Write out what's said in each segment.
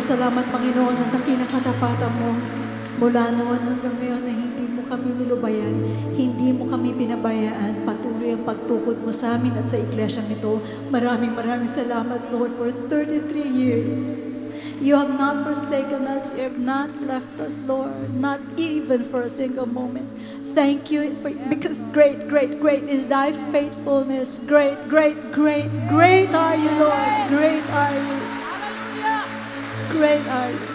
nagpapasalamat, Panginoon, ang dakilang katapatan mo mula noon hanggang ngayon na hindi mo kami nilubayan, hindi mo kami pinabayaan. Patuloy ang pagtukod mo sa amin at sa iglesyang ito. Maraming salamat, Lord, for 33 years. You have not forsaken us. You have not left us, Lord, not even for a single moment. Thank you, because great is thy faithfulness. Great are you, Lord. Great are you. Great are you.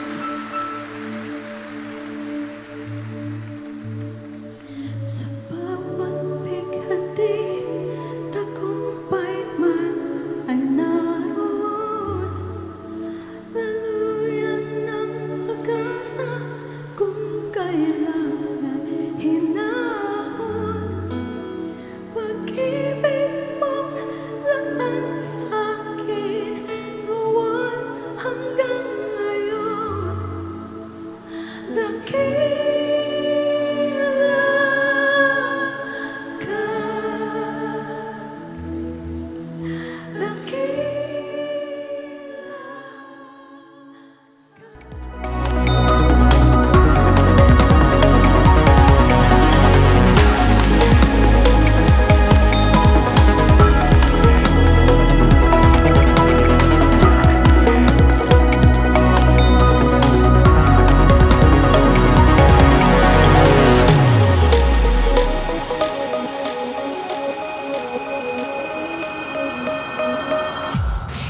Sa bawat bighati, tagumpay man ay naroon. Laluyan ng pag-asa kung kailangan hinahon. Pag-ibig mong laan sa akin noon hanggang ngayon.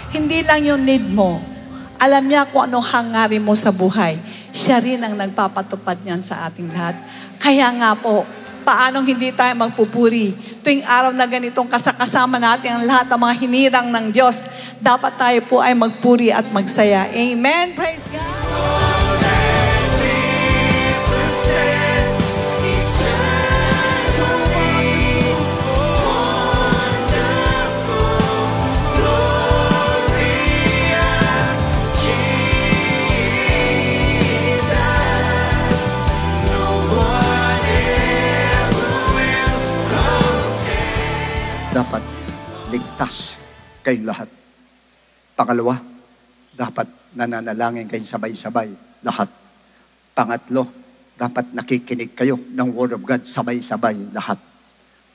Hindi lang yung need mo. Alam niya kung anong hangarin mo sa buhay. Siya rin ang nagpapatupad niyan sa ating lahat. Kaya nga po, paanong hindi tayo magpupuri? Tuwing araw na ganitong kasama natin ang lahat ng mga hinirang ng Diyos, dapat tayo po ay magpuri at magsaya. Amen. Praise God. Dapat ligtas kayong lahat. Pangalawa, dapat nananalangin kayong sabay-sabay lahat. Pangatlo, dapat nakikinig kayo ng Word of God sabay-sabay lahat.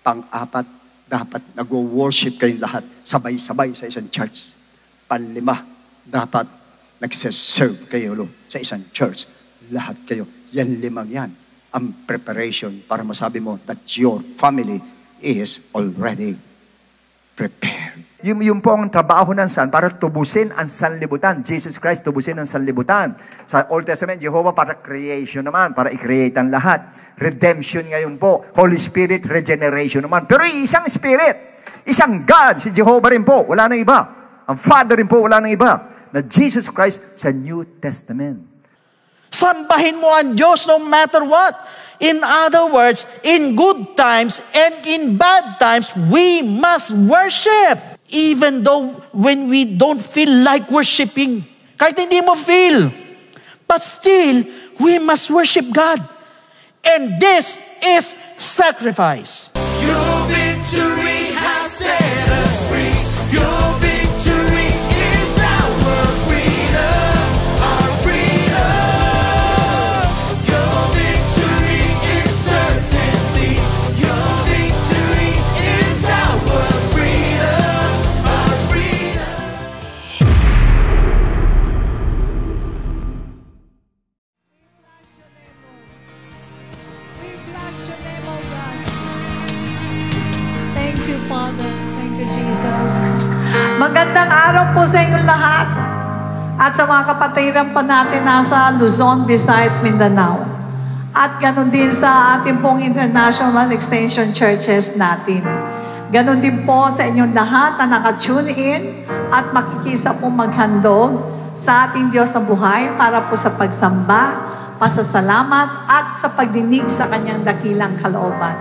Pang-apat, dapat nag-worship kayong lahat sabay-sabay sa isang church. Panlima, dapat nagsiserve kayo sa isang church. Lahat kayo. Yan limang yan ang preparation para masabi mo that your family is already prepared. Yung po ang trabaho ng Son para tubusin ang sanlibutan. Jesus Christ tubusin ang sanlibutan. Sa Old Testament, Jehovah para creation naman, para i-create ang lahat. Redemption ngayon po. Holy Spirit, regeneration naman. Pero isang Spirit, isang God, si Jehovah rin po, wala nang iba. Ang Father rin po, wala nang iba. Na Jesus Christ sa New Testament. Sambahin mo ang Diyos no matter what. In other words, in good times and in bad times, we must worship. Even though when we don't feel like worshiping, kahit hindi mo feel, but still, we must worship God. And this is sacrifice. Your victory has set us free. Your victory is our freedom. Our freedom. Your victory is certainty. Your victory is our freedom. Our freedom. We bless your name, O God. Thank you, Father. Thank you, Jesus. Magandang araw po sa inyong lahat. At sa mga kapatiran po natin nasa Luzon, Visayas, Mindanao. At ganun din sa ating pong international extension churches natin. Ganun din po sa inyong lahat na nakatune in at makikisa pong maghandog sa ating Diyos na buhay para po sa pagsamba, pasasalamat at sa pagdinig sa kanyang dakilang kalooban.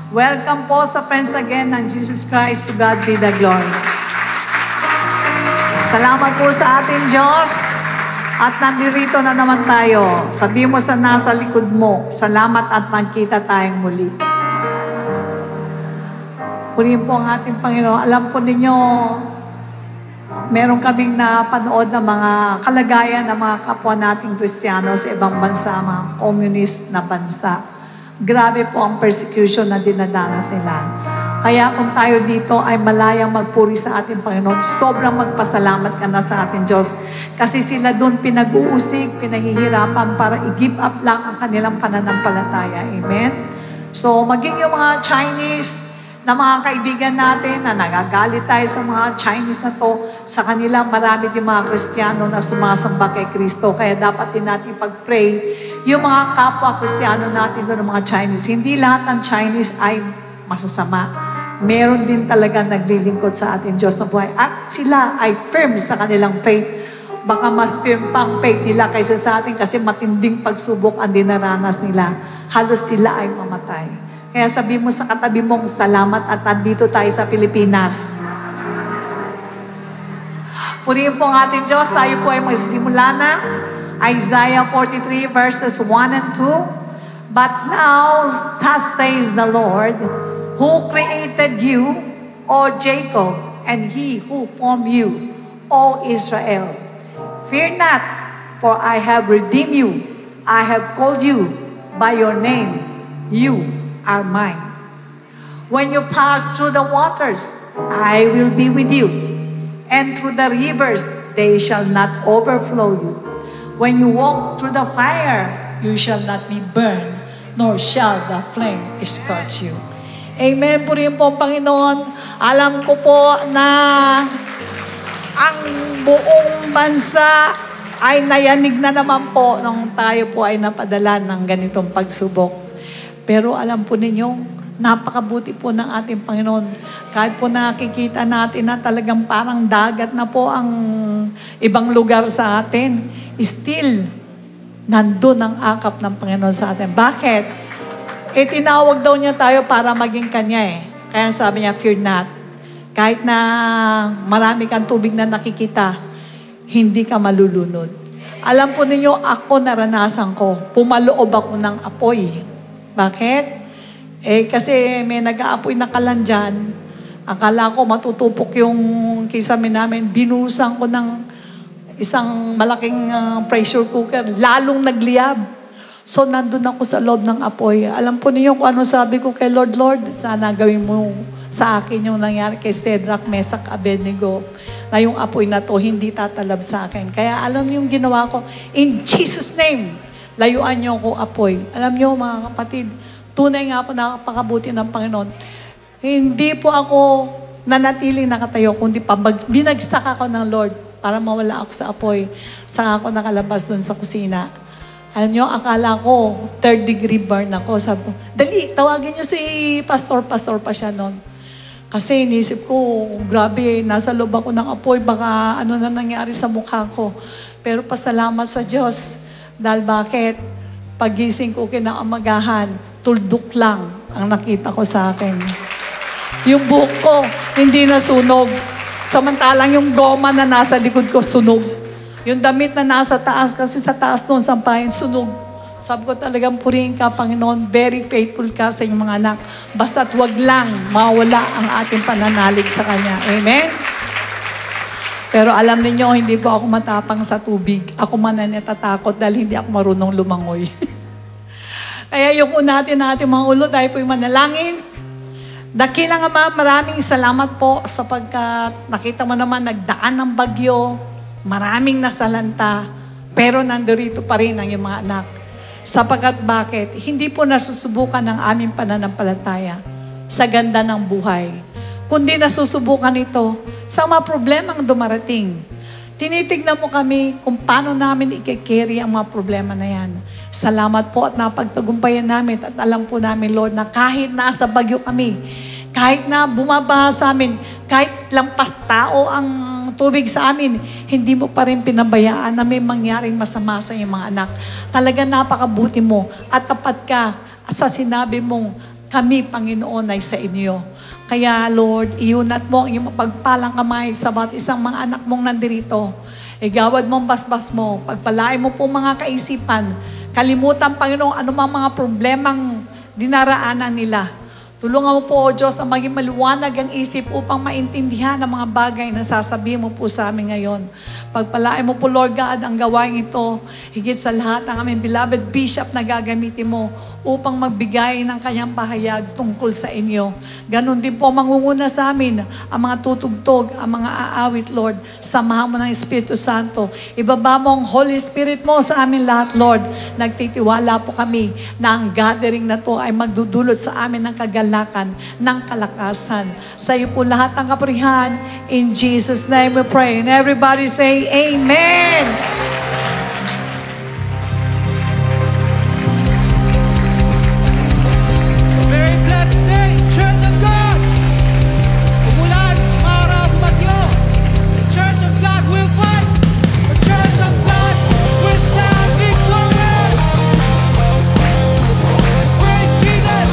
Welcome po sa Friends Again ng Jesus Christ. To God be the glory. Salamat po sa ating Diyos. At nandito na naman tayo. Sabi mo sa nasa likod mo, salamat at magkita tayong muli. Purihin po ang ating Panginoon. Alam po ninyo, meron kaming napanood na mga kalagayan ng mga kapwa nating Kristiyano sa ibang bansa, mga communist na bansa. Grabe po ang persecution na dinadanas nila. Kaya kung tayo dito ay malayang magpuri sa ating Panginoon, sobrang magpasalamat ka na sa ating Diyos. Kasi sila doon pinag-uusig, pinahihirapan para i-give up lang ang kanilang pananampalataya. Amen? So, maging yung mga Chinese na mga kaibigan natin na nagagalit tayo sa mga Chinese na to, sa kanila marami din mga Kristiyano na sumasamba kay Kristo. Kaya dapat din natin pag-pray yung mga kapwa Kristiyano natin doon, ng mga Chinese. Hindi lahat ng Chinese ay masasama. Meron din talaga naglilingkod sa ating Diyos na buhay. At sila ay firm sa kanilang faith. Baka mas firm pang faith nila kaysa sa atin kasi matinding pagsubok ang dinaranas nila. Halos sila ay mamatay. Kaya sabi mo sa katabi mong salamat at nandito tayo sa Pilipinas. Purihin po ang ating Diyos. Tayo po ay magsisimula na. Isaiah 43 verses 1 and 2. But now, thus says the Lord, who created you, O Jacob, and He who formed you, O Israel. Fear not, for I have redeemed you. I have called you by your name. You are mine. When you pass through the waters, I will be with you. And through the rivers, they shall not overflow you. When you walk through the fire, you shall not be burned, nor shall the flame scorch you. Amen. Purihin po, Panginoon. Alam ko po na ang buong bansa ay nayanig na naman po nung tayo po ay napadala ng ganitong pagsubok. Pero alam po ninyo, napakabuti po ng ating Panginoon. Kahit po nakikita natin na talagang parang dagat na po ang ibang lugar sa atin, still, nandun ang akap ng Panginoon sa atin. Bakit? Tinawag daw niya tayo para maging Kanya eh. Kaya sabi niya, fear not. Kahit na marami kang tubig na nakikita, hindi ka malulunod. Alam po ninyo, ako naranasan ko, pumaloob ako ng apoy. Bakit? Kasi may nag-aapoy na kalan dyan. Akala ko matutupok yung kisame namin. Binusan ko ng isang malaking pressure cooker. Lalong nagliyab. So, nandun ako sa loob ng apoy. Alam po niyo kung ano sabi ko kay Lord, Lord, sana gawin mo sa akin yung nangyari kay Shadrach, Meshach, Abednego, na yung apoy na to hindi tatalab sa akin. Kaya alam niyo yung ginawa ko, in Jesus' name, layuan niyo ako apoy. Alam niyo mga kapatid, tunay nga po nakapakabuti ng Panginoon. Hindi po ako nanatiling nakatayo, kundi binagsak ako ng Lord para mawala ako sa apoy. Saka ako nakalabas doon sa kusina. Alam niyo, akala ko, 3rd degree burn ako. Sabi ko, dali, tawagin niyo si pastor pa siya noon. Kasi inisip ko, grabe, nasa loob ako ng apoy, baka ano na nangyari sa mukha ko. Pero pasalamat sa Diyos. Dahil bakit? Pagising ko kinaamagahan, tuldok lang ang nakita ko sa akin. Yung buhok ko, hindi nasunog. Samantalang yung goma na nasa likod ko, sunog. Yung damit na nasa taas, kasi sa taas noon, sampahin, sunog. Sabi ko talagang purihin ka, Panginoon, very faithful ka sa inyong mga anak. Basta't wag lang mawala ang ating pananalig sa Kanya. Amen? Pero alam niyo, hindi po ako matapang sa tubig. Ako man na natatakot dahil hindi ako marunong lumangoy. Kaya yung natin mga ulo, tayo po yung manalangin. Dakilang Ama, maraming salamat po sapagkat nakita mo naman nagdaan ng bagyo, maraming nasalanta, pero nandito pa rin ang iyong mga anak. Sapagkat bakit? Hindi po nasusubukan ng aming pananampalataya sa ganda ng buhay. Kundi nasusubukan ito sa mga problemang dumarating. Tinitignan mo kami kung paano namin i-carry ang mga problema na yan. Salamat po at napagtagumpayan namin at alam po namin, Lord, na kahit nasa bagyo kami, kahit na bumabaha sa amin, kahit lampas tao ang tubig sa amin, hindi mo pa rin pinabayaan na may mangyaring masama sa iyong mga anak. Talaga napakabuti mo at tapat ka sa sinabi mong kami, Panginoon, ay sa inyo. Kaya, Lord, iunat mo ang iyong mapagpalang kamay sa bawat isang mga anak mong nandirito. Igawad mo ang basbas mo. Pagpalain mo po mga kaisipan. Kalimutan, Panginoon, anumang mga problemang dinaraanan nila. Tulungan mo po, O Diyos, na maging maliwanag ang isip upang maintindihan ang mga bagay na sasabihin mo po sa amin ngayon. Pagpalain mo po, Lord God, ang gawain ito, higit sa lahat ang aming beloved bishop na gagamitin mo upang magbigay ng kanyang pahayag tungkol sa inyo. Ganon din po mangunguna sa amin ang mga tutugtog, ang mga aawit, Lord. Samahan mo ng Espiritu Santo. Ibaba mo ang Holy Spirit mo sa amin lahat, Lord. Nagtitiwala po kami na ang gathering na to ay magdudulot sa amin ng kagalakan, ng kalakasan. Sa iyo po lahat ng kapurihan. In Jesus' name we pray. And everybody say, Amen! Very blessed day, Church of God. Umulan, maraw, bumagyo. The Church of God will fight. The Church of God will stand victorious. Let's praise Jesus.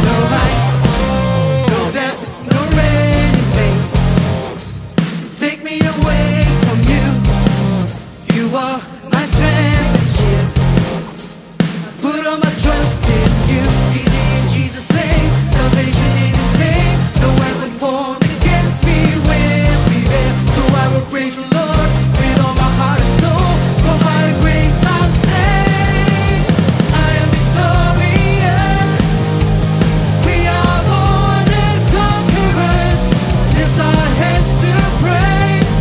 No height, no depth, no rain in vain. Take me away from you. You are my strength and shield. Put all my trust in you. In Jesus' name, salvation in His name. No weapon formed against me will prevail. So I will praise the Lord with all my heart and soul. For by the grace I'm saved. I am victorious. We are more than conquerors. Lift our heads to praise.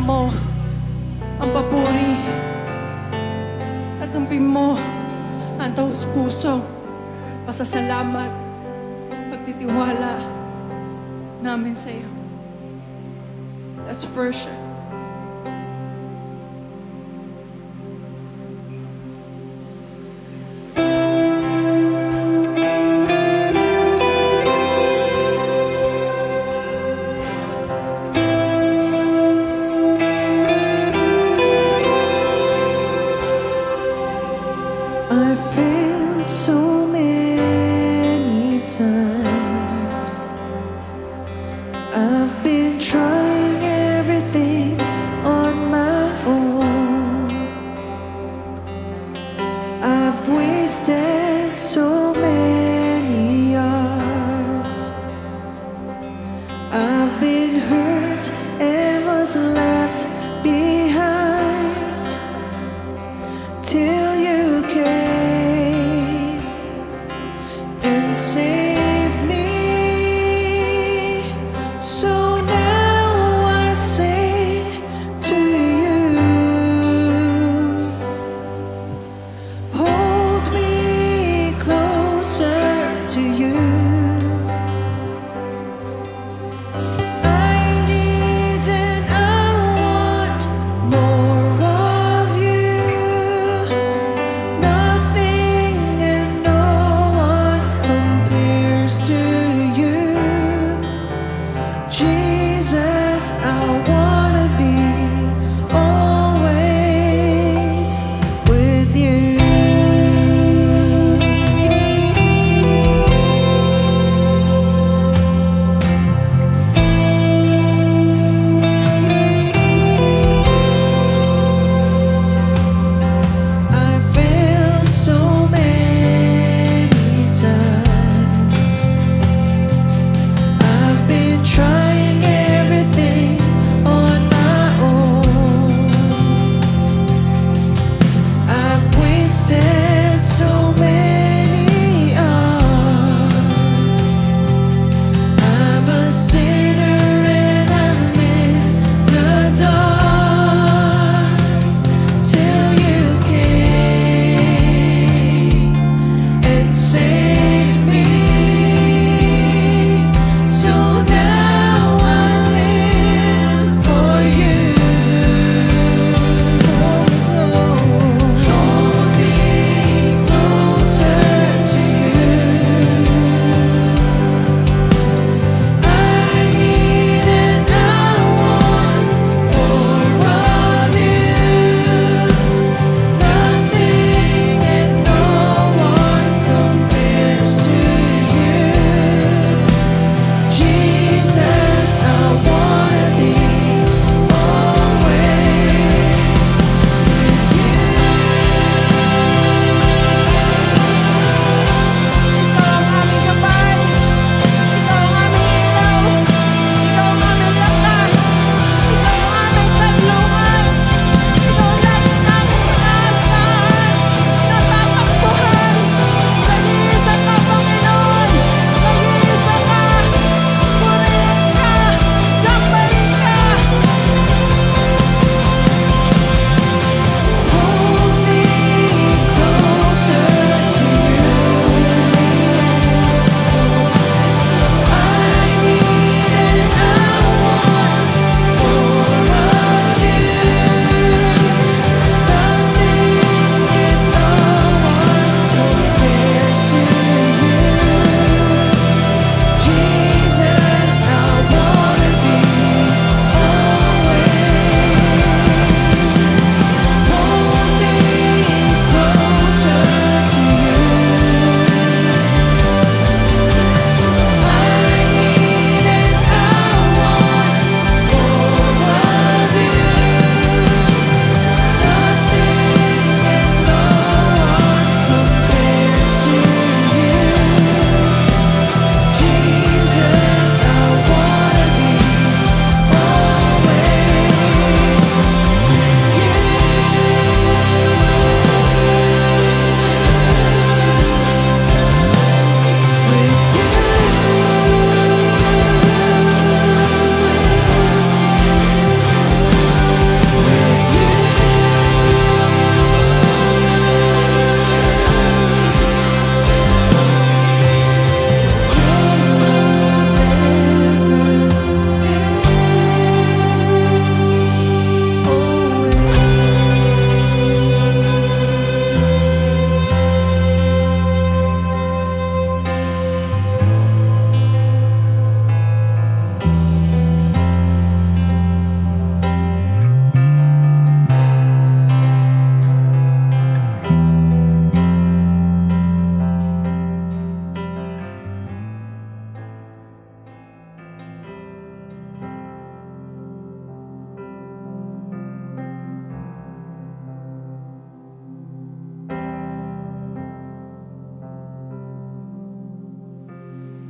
mo ang papuri at amping mo ang taus-puso, pasasalamat, pagtitiwala namin sa iyo. Let's worship. I failed so many times. I've been trying everything on my own. I've wasted so many hours. I've been hurt and was left behind till you came and saved me. So now I sing to you. Hold me closer to you. I need and I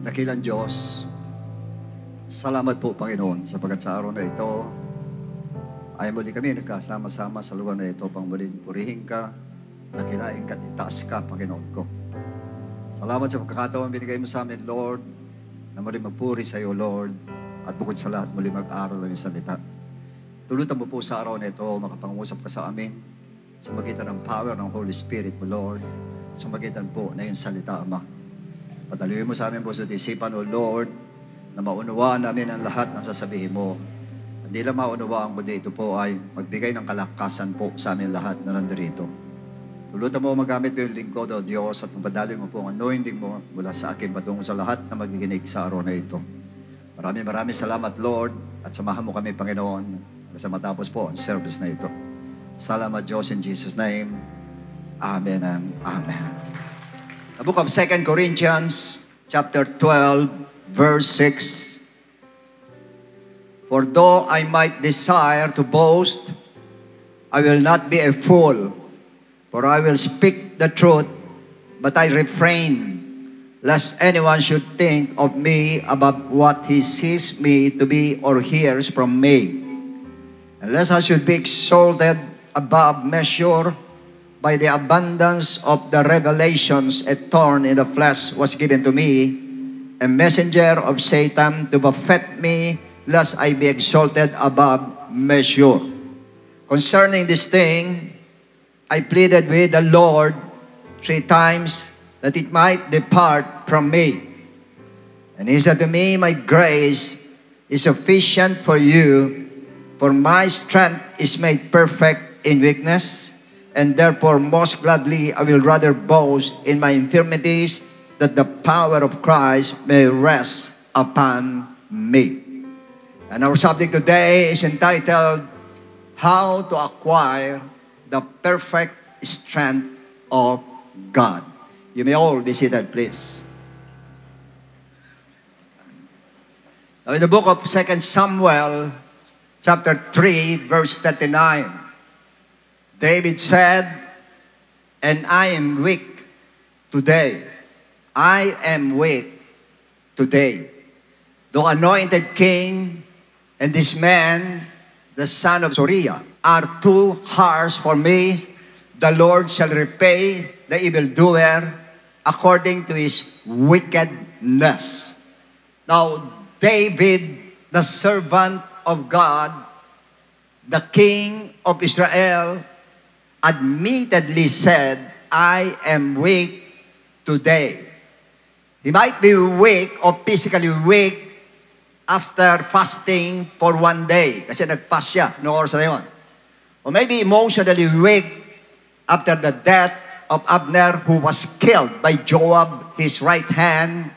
Dakilang Diyos, salamat po, Panginoon, sapagkat sa araw na ito, ay muli kami nagkasama-sama sa lugar na ito pang muling purihin ka, dakilain ka, itaas ka, Panginoon ko. Salamat sa pagkakataon binigay mo sa amin, Lord, na muli magpuri sa iyo, Lord, at bukod sa lahat, muli mag-aral ng iyong salita. Tulutan mo po sa araw na ito, makapangusap ka sa amin, sa magitan ng power ng Holy Spirit mo, Lord, sa magitan po na iyong salita, Ama. Padaluhin mo sa amin po sa isipan, O Lord, na maunawaan namin ang lahat ng sasabihin mo. Hindi lang maunawaan, kundi ito po ay magbigay ng kalakasan po sa amin lahat na nandito. Tulutan mo magamit mo yung lingkod, O Diyos, at mapadaloy mo po ang anointing mo mula sa akin patungo sa lahat na magiginig sa araw na ito. Maraming salamat, Lord, at samahan mo kami, Panginoon, sa matapos po ang service na ito. Salamat, Diyos, in Jesus' name. Amen and Amen. The book of 2 Corinthians, chapter 12, verse 6. For though I might desire to boast, I will not be a fool, for I will speak the truth, but I refrain, lest anyone should think of me above what he sees me to be or hears from me. Unless I should be exalted above measure by the abundance of the revelations, a thorn in the flesh was given to me, a messenger of Satan to buffet me, lest I be exalted above measure. Concerning this thing, I pleaded with the Lord 3 times that it might depart from me. And he said to me, my grace is sufficient for you, for my strength is made perfect in weakness, and therefore most gladly I will rather boast in my infirmities, that the power of Christ may rest upon me. And our subject today is entitled, How to Acquire the Perfect Strength of God. You may all be seated, please. Now in the book of 2 Samuel, chapter 3, verse 39, David said, and I am weak today. I am weak today. The anointed king and this man, the son of Soriah, are too harsh for me. The Lord shall repay the evildoer according to his wickedness. Now, David, the servant of God, the king of Israel, admittedly said, I am weak today. He might be weak or physically weak after fasting for 1 day. Kasi nag-fast siya noong oras na yun. Or maybe emotionally weak after the death of Abner, who was killed by Joab, his right hand,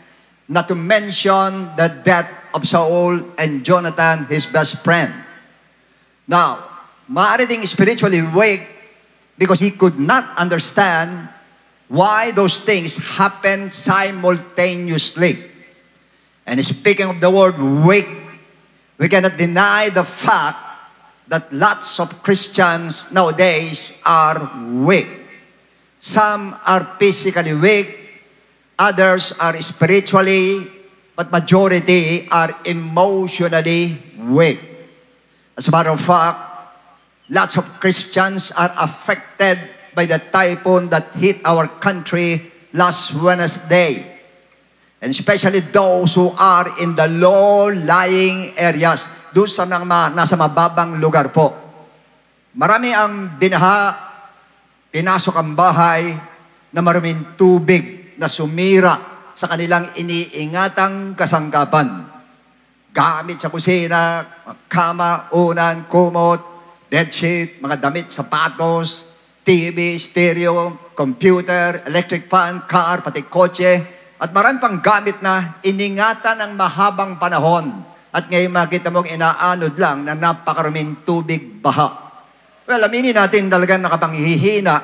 not to mention the death of Saul and Jonathan, his best friend. Now, maaari ding spiritually weak because he could not understand why those things happen simultaneously. And speaking of the word weak, we cannot deny the fact that lots of Christians nowadays are weak. Some are physically weak, others are spiritually, but majority are emotionally weak. As a matter of fact, lots of Christians are affected by the typhoon that hit our country last Wednesday. And especially those who are in the low-lying areas, doon sa nasa mababang lugar po. Marami ang binaha, pinasok ang bahay na maraming tubig na sumira sa kanilang iniingatang kasangkapan. Gamit sa kusina, kama, unan, kumot, bedsheet, mga damit, sapatos, TV, stereo, computer, electric fan, car, pati kotse, at marami pang gamit na iningatan ng mahabang panahon. At ngayon makita mong inaanod lang na napakaraming tubig baha. Well, aminin natin talagang nakapanghihina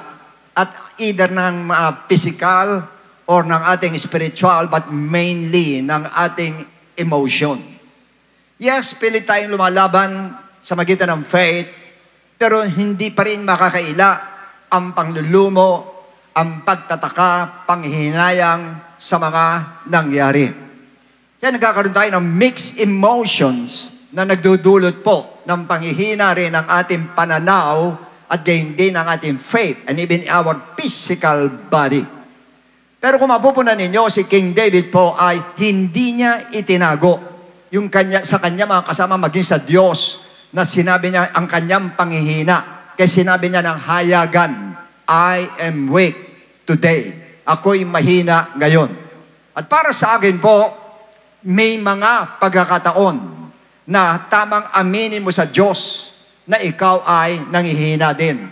at either ng physical or ng ating spiritual, but mainly ng ating emotion. Yes, pilit tayong lumalaban sa magitan ng faith, pero hindi pa rin makakaila ang panglulumo, ang pagtataka, panghihinayang sa mga nangyari. Kaya nagkakaroon tayo ng mixed emotions na nagdudulot po ng panghihina rin ng ating pananaw at gayon din ang ating faith and even our physical body. Pero kung mapupunan ninyo, si King David po ay hindi niya itinago yung sa kanya mga kasama maging sa Diyos na sinabi niya ang kanyang panghihina. Kaya sinabi niya ng hayagan, I am weak today. Ako'y mahina ngayon. At para sa akin po, may mga pagkakataon na tamang aminin mo sa Diyos na ikaw ay nangihina din.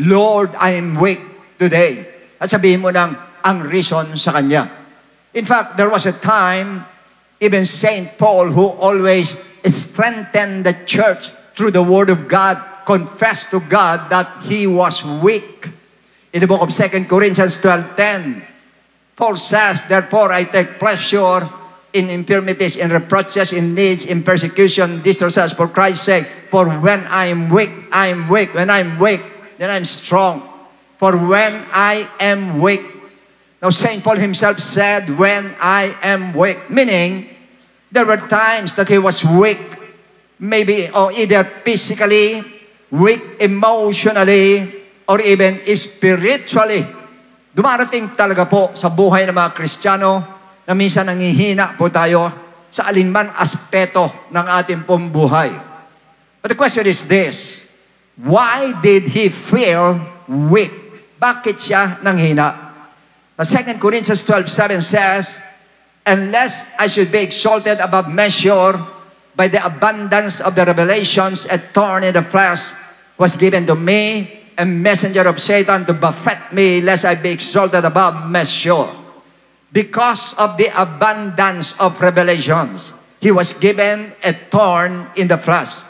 Lord, I am weak today. At sabihin mo ang reason sa Kanya. In fact, there was a time, even Saint Paul, who always strengthened the church through the Word of God, confessed to God that he was weak. In the book of 2 Corinthians 12:10, Paul says, therefore I take pleasure in infirmities, in reproaches, in needs, in persecution, distresses for Christ's sake. For when I am weak, I am weak. When I am weak, then I am strong. For when I am weak. Now St. Paul himself said, when I am weak. Meaning, there were times that he was weak. Maybe, or either physically, weak emotionally, or even spiritually. Dumarating talaga po sa buhay ng mga Kristiyano na minsan nangihina po tayo sa alinman aspeto ng ating pong buhay. But the question is this, why did he feel weak? Bakit siya nanghina? The 2 Corinthians 12:7 says, unless I should be exalted above measure by the abundance of the revelations, a thorn in the flesh was given to me, a messenger of Satan to buffet me, lest I be exalted above measure. Because of the abundance of revelations, he was given a thorn in the flesh.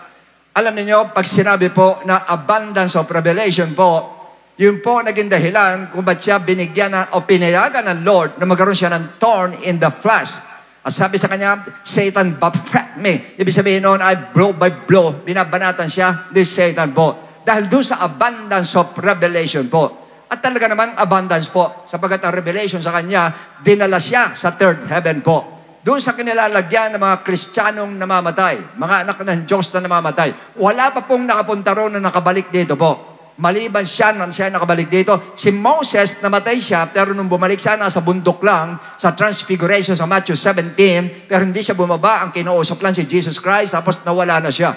Alam niyo, pag sinabi po na abundance of revelation po, yun po naging dahilan kung ba't siya binigyan o pinayagan ng Lord na magkaroon siya ng thorn in the flesh. At sabi sa kanya, Satan buffet me. Ibig sabihin noon ay blow by blow, binabanatan siya ni Satan po. Dahil doon sa abundance of revelation po. At talaga naman abundance po, sapagkat ang revelation sa kanya, dinala siya sa third heaven po. Doon sa kinilalagyan ng mga Kristiyanong namamatay, mga anak ng Diyos na namamatay, wala pa pong nakapunta roon na nakabalik dito po. Maliban siya nang siya nakabalik dito. Si Moses, namatay siya, pero nung bumalik siya, nasa bundok lang, sa Transfiguration sa Matthew 17, pero hindi siya bumaba, ang kinausap lang si Jesus Christ, tapos nawala na siya.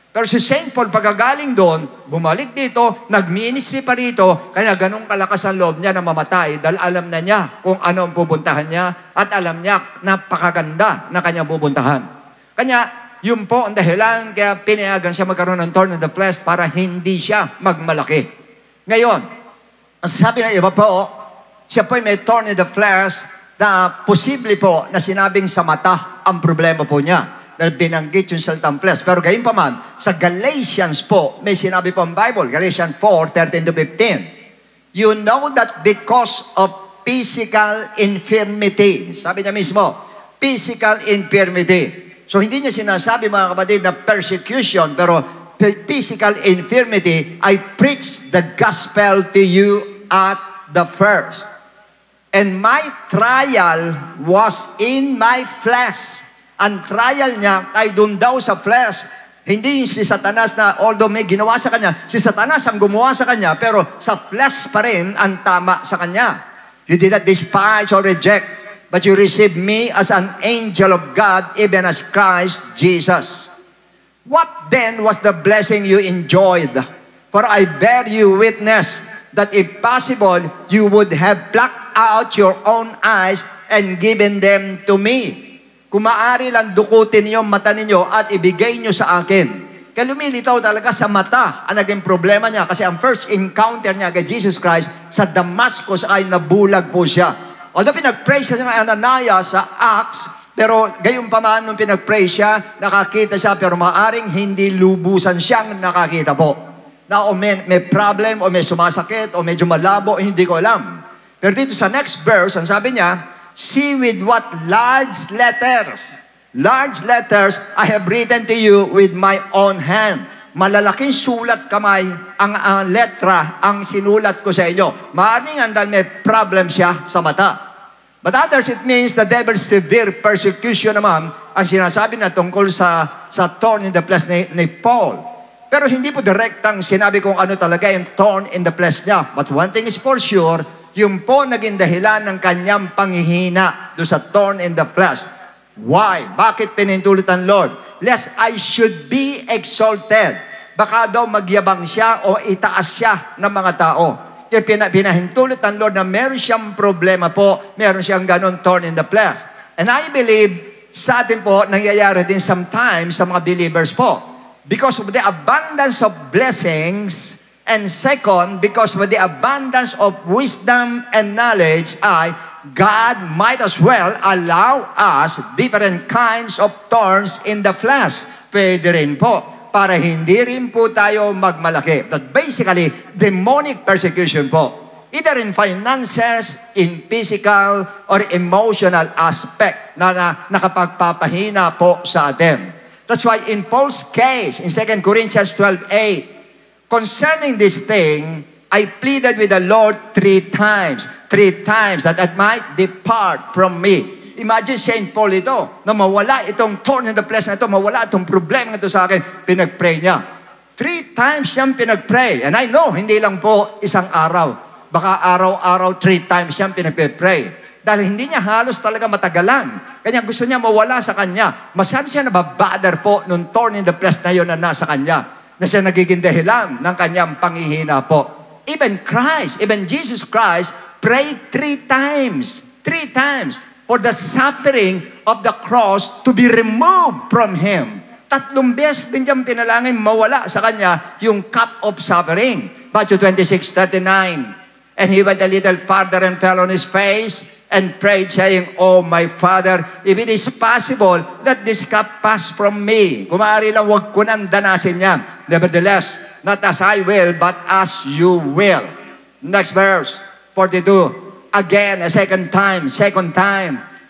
Pero si St. Paul, pagkagaling doon, bumalik dito, nag-ministry pa rito, kaya ganun kalakas ang loob niya na mamatay dahil alam na niya kung ano ang pupuntahan niya at alam niya napakaganda na kanyang pupuntahan. Kanya, yun po ang dahilan kaya pinayagan siya magkaroon ng thorn in the flesh para hindi siya magmalaki. Ngayon, ang sabi ng iba po, siya po may thorn in the flesh na posible po na sinabing sa mata ang problema po niya. Dahil binanggit yung salitang flesh. Pero gayon pa man, sa Galatians po, may sinabi po ang Bible, Galatians 4:13-15. You know that because of physical infirmity, sabi niya mismo, physical infirmity. So hindi niya sinasabi mga kapatid na persecution, pero physical infirmity, I preach the gospel to you at the first. And my trial was in my flesh. Ang trial niya ay doon daw sa flesh. Hindi si Satanas na although may ginawa sa kanya, si Satanas ang gumawa sa kanya, pero sa flesh pa rin ang tama sa kanya. You did not despise or reject, but you received me as an angel of God, even as Christ Jesus. What then was the blessing you enjoyed? For I bear you witness that if possible, you would have plucked out your own eyes and given them to me. Kung maaari lang dukutin niyo ang mata ninyo at ibigay niyo sa akin. Kaya lumilitaw talaga sa mata ang naging problema niya kasi ang first encounter niya kay Jesus Christ sa Damascus ay nabulag po siya. Although pinag-pray siya ng Ananias sa Acts, pero gayon pa man nung pinag-pray siya, nakakita siya, pero maaring hindi lubusan siyang nakakita po. Na o may problem, o may sumasakit, o medyo malabo, hindi ko alam. Pero dito sa next verse, ang sabi niya, see with what large letters I have written to you with my own hand. Malalaking sulat kamay ang letra ang sinulat ko sa inyo. Maaaring dahil may problem siya sa mata. But others, it means the devil's severe persecution naman ang sinasabi na tungkol sa thorn in the flesh ni Paul. Pero hindi po direktang sinabi kung ano talaga yung thorn in the flesh niya. But one thing is for sure, yung po naging dahilan ng kanyang panghihina do sa thorn in the flesh. Why? Bakit pinintulot ang Lord? Lest I should be exalted. Baka daw magyabang siya o itaas siya ng mga tao. Pinahintulot ng Lord na meron siyang problema po, meron siyang ganun thorn in the flesh. And I believe, sa atin po, nangyayari din sometimes sa mga believers po. Because of the abundance of blessings, and second, because of the abundance of wisdom and knowledge, God might as well allow us different kinds of thorns in the flesh. Pwede rin po, para hindi rin po tayo magmalaki. That basically, demonic persecution po. Either in finances, in physical, or emotional aspect na nakapagpapahina po sa atin. That's why in Paul's case, in 2 Corinthians 12:8, concerning this thing, I pleaded with the Lord 3 times that it might depart from me. Imagine St. Paul ito, na mawala itong thorn in the flesh na ito, mawala itong problema na ito sa akin, pinag-pray niya. 3 times siyang pinag-pray. And I know, hindi lang po isang araw. Baka araw-araw 3 times siyang pinag-pray. Dahil hindi niya halos talaga matagalan. Kanya gusto niya mawala sa kanya. Masyado siya nababother po nung thorn in the flesh na yun na nasa kanya. Na siya nagiging dahilan ng kanyang panghihina po. Even Jesus Christ prayed 3 times for the suffering of the cross to be removed from Him. 3 beses din niyang pinalangin mawala sa kanya yung cup of suffering. Matthew 26:39. And he went a little farther and fell on his face and prayed, saying, Oh, my Father, if it is possible, let this cup pass from me. Kung maaari lang, huwag ko nang danasin yan. Nevertheless, not as I will, but as you will. Next verse, 42. Again, a second time,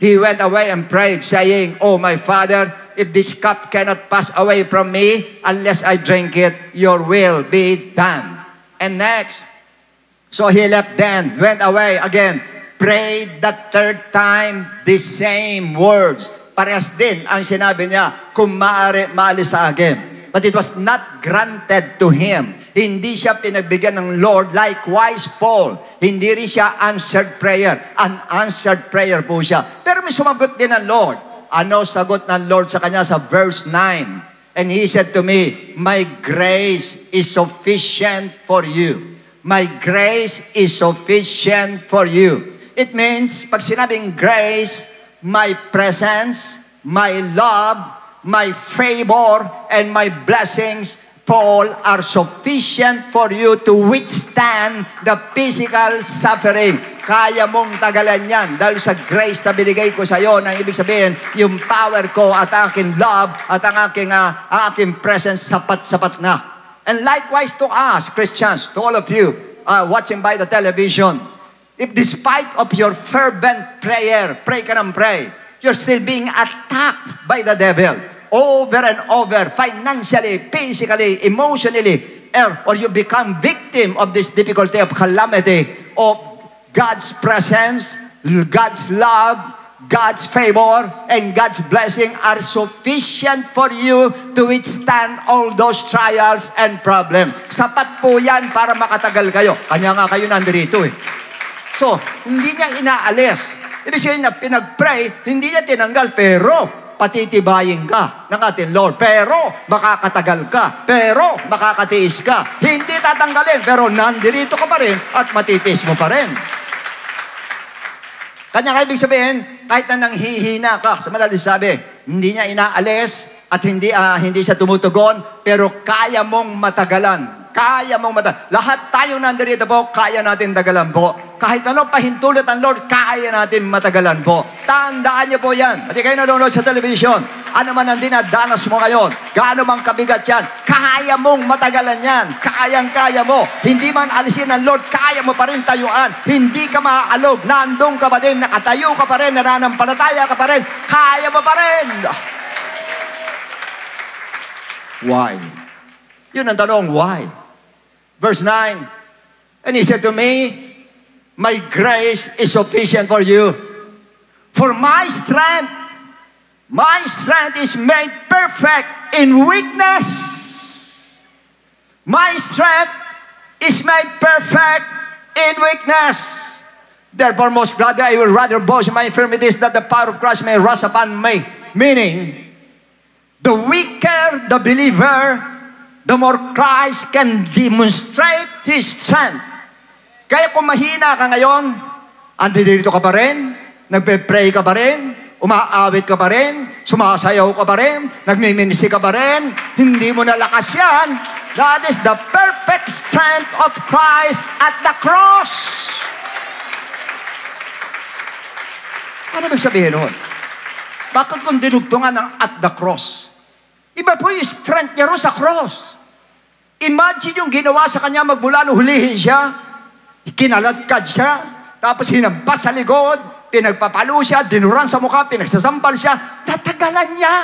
he went away and prayed, saying, Oh, my Father, if this cup cannot pass away from me, unless I drink it, your will be done. And next, so he left then, went away again, prayed the 3rd time, the same words. Parehas din ang sinabi niya, kung maaari, maalis sa akin. But it was not granted to him. Hindi siya pinagbigyan ng Lord. Likewise, Paul, hindi rin siya answered prayer. Unanswered prayer po siya. Pero may sumagot din ng Lord. Ano sagot ng Lord sa kanya sa verse 9? And he said to me, My grace is sufficient for you. My grace is sufficient for you. It means, pag sinabing grace, my presence, my love, my favor, and my blessings, Paul, are sufficient for you to withstand the physical suffering. Kaya mong tagalan yan dahil sa grace na binigay ko sa iyo, nang ibig sabihin, yung power ko at aking love at ang aking presence sapat-sapat na. And likewise to us, Christians, to all of you watching by the television, if despite of your fervent prayer, pray ka ng pray, you're still being attacked by the devil over and over, financially, physically, emotionally, or you become victim of this difficulty of calamity, of God's presence, God's love, God's favor, and God's blessing are sufficient for you to withstand all those trials and problems. Sapat po yan para makatagal kayo. Kanya nga kayo nandito eh. So, hindi niya inaalis. Ibig sabihin na pinag-pray, hindi niya tinanggal, pero patitibayin ka ng ating Lord. Pero makakatagal ka. Pero makakatiis ka. Hindi tatanggalin, pero nandirito ka pa rin at matitiis mo pa rin. Kanya nga ibig sabihin, kahit na nanghihina ka, sa madaling sabi, hindi niya inaalis at hindi siya tumutugon, pero kaya mong matagalan. Kaya mong matagalan. Lahat tayo nandirito po, kaya natin tagalan po. Kahit anong pahintulot ang Lord, kaya natin matagalan po. Tandaan niyo po yan. At kayo nanonood sa television, ano man ang dinadanas mo ngayon, gaano mang kabigat yan, kaya mong matagalan yan. Kayang-kaya mo. Hindi man alisin ng Lord, kaya mo pa rin tayuan. Hindi ka maaalog. Nandong ka pa rin, nakatayo ka pa rin, nananampalataya ka pa rin. Kaya mo pa rin. Why? Yun ang tanong, why? Verse 9, and he said to me, My grace is sufficient for you. For my strength is made perfect in weakness. My strength is made perfect in weakness. Therefore, most gladly, I will rather boast in my infirmities, that the power of Christ may rest upon me. Meaning, the weaker the believer, the more Christ can demonstrate His strength. Kaya kung mahina ka ngayon, andito ka pa rin, nagpe-pray ka pa rin, umaawit ka pa rin, sumasayaw ka pa rin, nagmiminisi ka pa rin, hindi mo nalakas yan. That is the perfect strength of Christ at the cross. Ano ibig sabihin nun? Bakit kung dinugtungan ng at the cross? Iba po yung strength niya ro sa cross. Imagine yung ginawa sa kanya magmula nung hulihin siya, kinaladkad siya, tapos hinampas sa likod, pinagpapalo siya, dinuran sa mukha, pinagsasampal siya, tatagalan niya.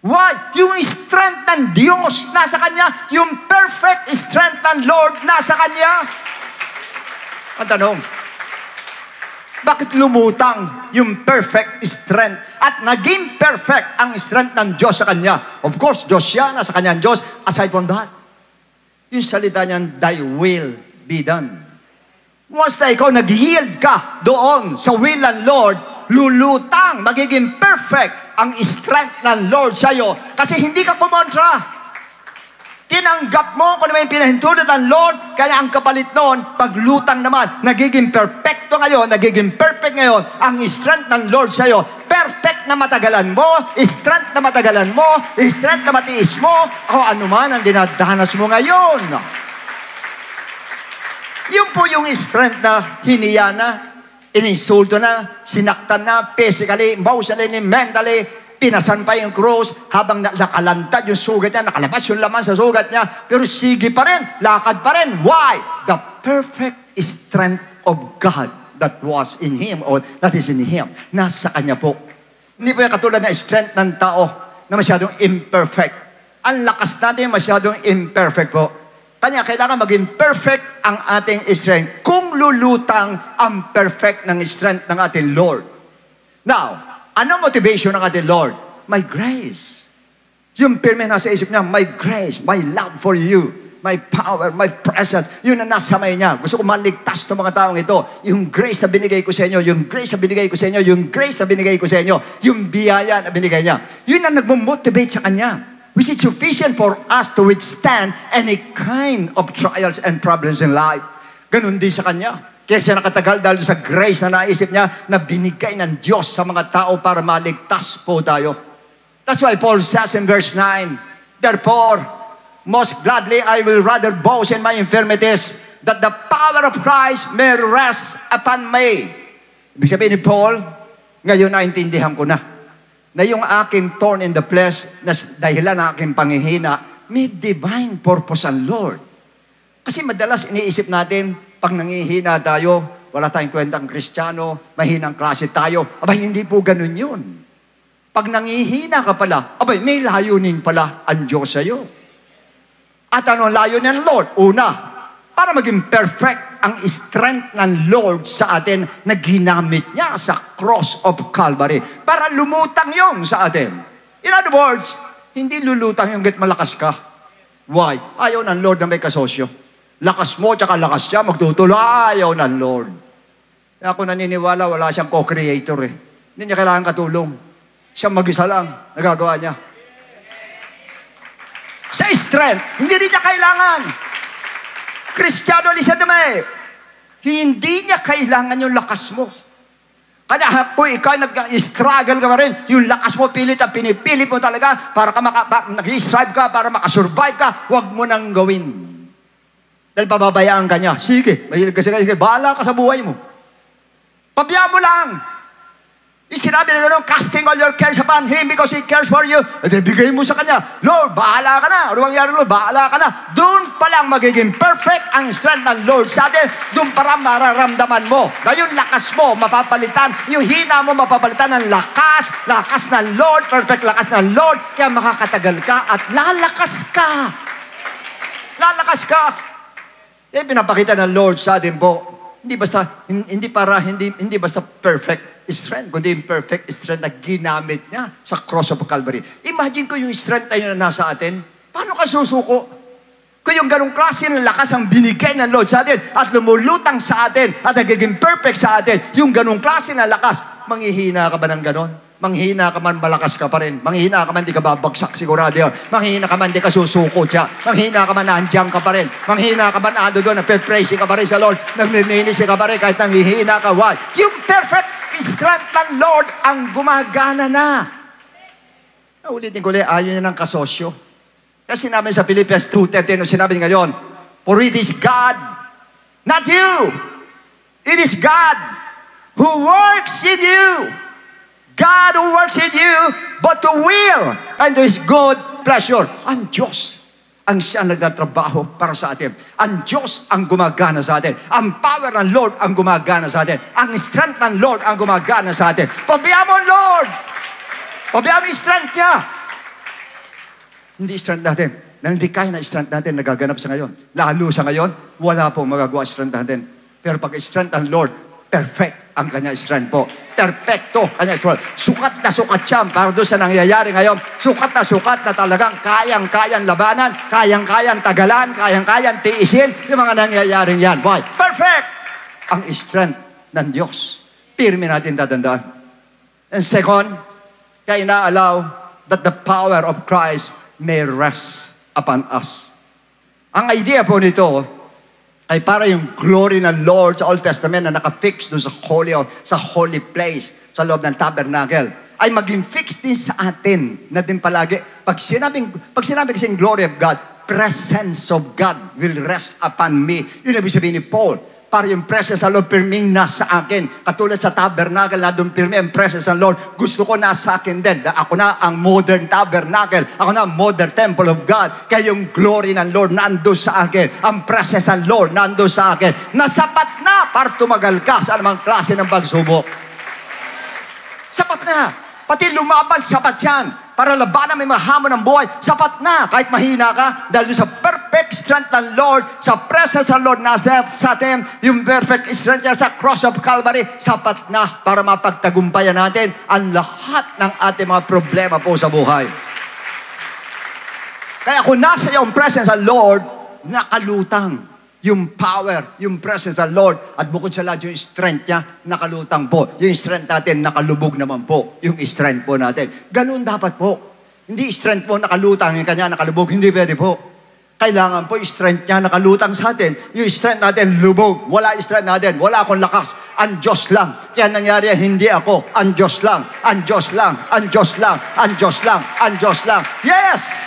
Why? Yung strength ng Diyos nasa kanya, yung perfect strength ng Lord nasa kanya. Ang tanong, bakit lumutang yung perfect strength at naging perfect ang strength ng Diyos sa kanya? Of course, Diyos siya, nasa kanya ang Diyos. Aside from that, yung salita niyan, thy will be done. Once na ikaw nag-yield ka doon sa will ng Lord, lulutang, magiging perfect ang strength ng Lord sa'yo kasi hindi ka kumontra. Tinanggap mo kung ano yung pinahintulot ng Lord, kaya ang kapalit noon, paglutang naman, nagiging perfecto ngayon, nagiging perfect ngayon, ang strength ng Lord sa'yo. Perfect na matagalan mo, strength na matagalan mo, strength na matiis mo, o ano man ang dinadanas mo ngayon. Yun po yung strength na hiniya na, ininsulto na, sinaktan na, physically, emotionally, mentally, pinasan pa yung cross habang nakalantad yung sugat niya, nakalabas yung laman sa sugat niya, pero sige pa rin, lakad pa rin. Why? The perfect strength of God that was in Him, or that is in Him, nasa Kanya po. Hindi po yung katulad na strength ng tao na masyadong imperfect. Ang lakas natin masyadong imperfect po. Kanya kailangan maging perfect ang ating strength kung lulutang ang perfect ng strength ng ating Lord. Now, ano motivation ng ating Lord? My grace. Yung pirme nasa isip niya, my grace, my love for you, my power, my presence. Yun ang nasa may niya. Gusto ko maligtas ng mga taong ito. Yung grace na binigay ko sa inyo, yung grace na binigay ko sa inyo, yung grace na binigay ko sa inyo, yung biyaya na binigay niya. Yun ang nagmo-motivate sa kanya, which is sufficient for us to withstand any kind of trials and problems in life. Ganun din sa kanya. Kaya siya nakatagal dahil sa grace na naisip niya na binigay ng Diyos sa mga tao para maligtas po tayo. That's why Paul says in verse 9, therefore, most gladly I will rather boast in my infirmities, that the power of Christ may rest upon me. Ibig sabihin ni Paul, ngayon naintindihan ko na yung aking thorn in the flesh, na dahilan ng aking panghihina, may divine purpose ang Lord. Kasi madalas iniisip natin, pag nangihina tayo, wala tayong kwentang Kristiyano, mahinang klase tayo. Abay, hindi po ganun yun. Pag nangihina ka pala, abay, may layunin pala ang Diyos sa'yo. At ano ang layunin ng Lord? Una, para maging perfect ang strength ng Lord sa atin na ginamit niya sa cross of Calvary. Para lumutang yon sa atin. In other words, hindi lulutang yung git malakas ka. Why? Ayaw ng Lord na may kasosyo. Lakas mo, tsaka lakas siya, magtutuloy, ayaw ng Lord. Ako naniniwala, wala siyang co-creator eh. Hindi niya kailangan katulong. Siya mag-isa lang, nagagawa niya. Sa strength, hindi rin niya kailangan. Kristiyano, listen to me. Hindi niya kailangan yung lakas mo. Kaya kung ikaw nag-struggle ka pa rin, yung lakas mo pilit at pinipilit mo talaga para ka nag-strive ka, para makasurvive ka, huwag mo nang gawin. Dahil pababayaan ka niya. Sige, mahilig kasi sige, bahala ka sa buhay mo. Pabayaan mo lang. Yung sinabi na gano'n, casting all your cares upon Him because He cares for you. At bigay mo sa Kanya, Lord, bahala ka na. Ano mangyari, Lord? Bahala ka na. Doon pa lang magiging perfect ang strength ng Lord sa atin. Doon pa lang mararamdaman mo na yung lakas mo mapapalitan, yung hina mo mapapalitan ng lakas ng Lord, perfect lakas ng Lord. Kaya makakatagal ka at lalakas ka. Lalakas ka. Pinapakita ng Lord sa atin po, hindi basta perfect. strength, kundi yung perfect strength na ginamit niya sa cross of Calvary. Imagine ko yung strength na yun na nasa atin. Paano ka susuko? Kung yung ganong klase ng lakas ang binigay ng Lord sa atin at lumulutang sa atin at nagiging perfect sa atin, yung ganong klase ng lakas, manghihina ka ba ng ganon? Manghihina ka man, malakas ka pa rin. Manghihina ka man, di ka babagsak, sigurado yun. Manghihina ka man, di ka susuko siya. Manghihina ka man, nandiyan ka pa rin. Manghihina ka man, ando doon, nagpe-praise ka pa rin sa Lord. Nagmiminis ka pa rin kahit nanghihina ka. Why? Yung perfect strength ng Lord ang gumagana na. Ulitin ko ulit, ayaw niya ng kasosyo. Kasi sinabi sa Philippians 2:13, sinabi ngayon, for it is God, not you. It is God who works in you. God who works in you, but to will and to His good pleasure. Ang Diyos ang siya nagtatrabaho para sa atin. Ang Diyos ang gumagana sa atin. Ang power ng Lord ang gumagana sa atin. Ang strength ng Lord ang gumagana sa atin. Pabayaan mo ang Lord. Pabayaan mo yung strength niya. Hindi strength natin. Hindi kaya na strength natin nagaganap sa ngayon. Lalo sa ngayon, wala pong magagawa strength natin. Pero pag strength ng Lord, perfect ang kanya strength po. Perfecto kanya strength. Sukat na sukat siya para doon sa nangyayari ngayon. Sukat na talagang kayang-kayang labanan, kayang-kayang tagalan, kayang-kayang tiisin yung mga nangyayaring yan. Why? Perfect ang strength ng Diyos. Pirmi natin tatandaan. And second, kaya na-allow that the power of Christ may rest upon us. Ang idea po nito ay para yung glory ng Lord sa Old Testament na nakafix doon sa holy place, sa loob ng tabernacle, ay maging fixed din sa atin na din palagi. Pag sinabi kasing glory of God, presence of God will rest upon me. Yun ibig sabihin ni Paul. Para yung presence ng Lord pirming nasa akin. Katulad sa tabernacle na doon pirming ang presence ng Lord. Gusto ko nasa akin din. Ako na ang modern tabernacle. Ako na ang modern temple of God. Kaya yung glory ng Lord nando sa akin. Ang presence ng Lord nando sa akin. Nasapat na para tumagal ka sa anumang klase ng pagsubok. Sapat na. Pati lumaban, sapat yan. Para labanan may mahamon ng buhay, sapat na. Kahit mahina ka, dahil sa perfect strength ng Lord, sa presence ng Lord nasa sa atin, yung perfect strength niya sa cross of Calvary, sapat na para mapagtagumpayan natin ang lahat ng ating mga problema po sa buhay. Kaya kung nasa yung presence ng Lord, nakalutang yung power, yung presence ng Lord, at bukod sa lahat yung strength niya, nakalutang po. Yung strength natin, nakalubog naman po. Yung strength po natin. Ganun dapat po. Hindi strength po nakalutang, yung kanya nakalubog. Hindi pwede po. Kailangan po yung strength niya nakalutang sa atin. Yung strength natin, lubog. Wala yung strength natin. Wala akong lakas. Ang Diyos lang. Kaya nangyari, hindi ako. Ang Diyos lang. Ang Diyos lang. Ang Diyos lang. Ang Diyos lang. Ang Diyos lang. Yes!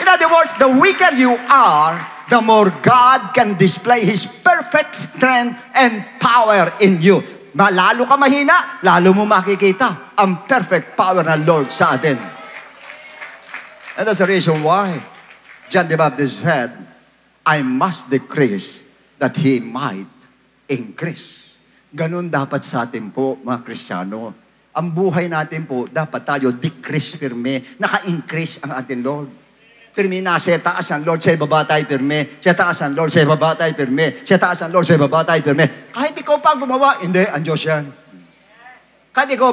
In other words, the weaker you are, the more God can display His perfect strength and power in you. Lalo ka mahina, lalo mo makikita ang perfect power ng Lord sa atin. And that's the reason why John the Baptist said, I must decrease that He might increase. Ganun dapat sa atin po, mga Kristiyano. Ang buhay natin po, dapat tayo decrease firme, naka-increase ang ating Lord. Pirmi na sa taas ang Lord, sa ibaba tayo pirmi. Sa taas ang Lord, sa ibaba tayo pirmi. Sa taas ang Lord, sa ibaba tayo pirmi. Kahit ikaw pa gumawa, hindi, ang Diyos yan. Kahit ikaw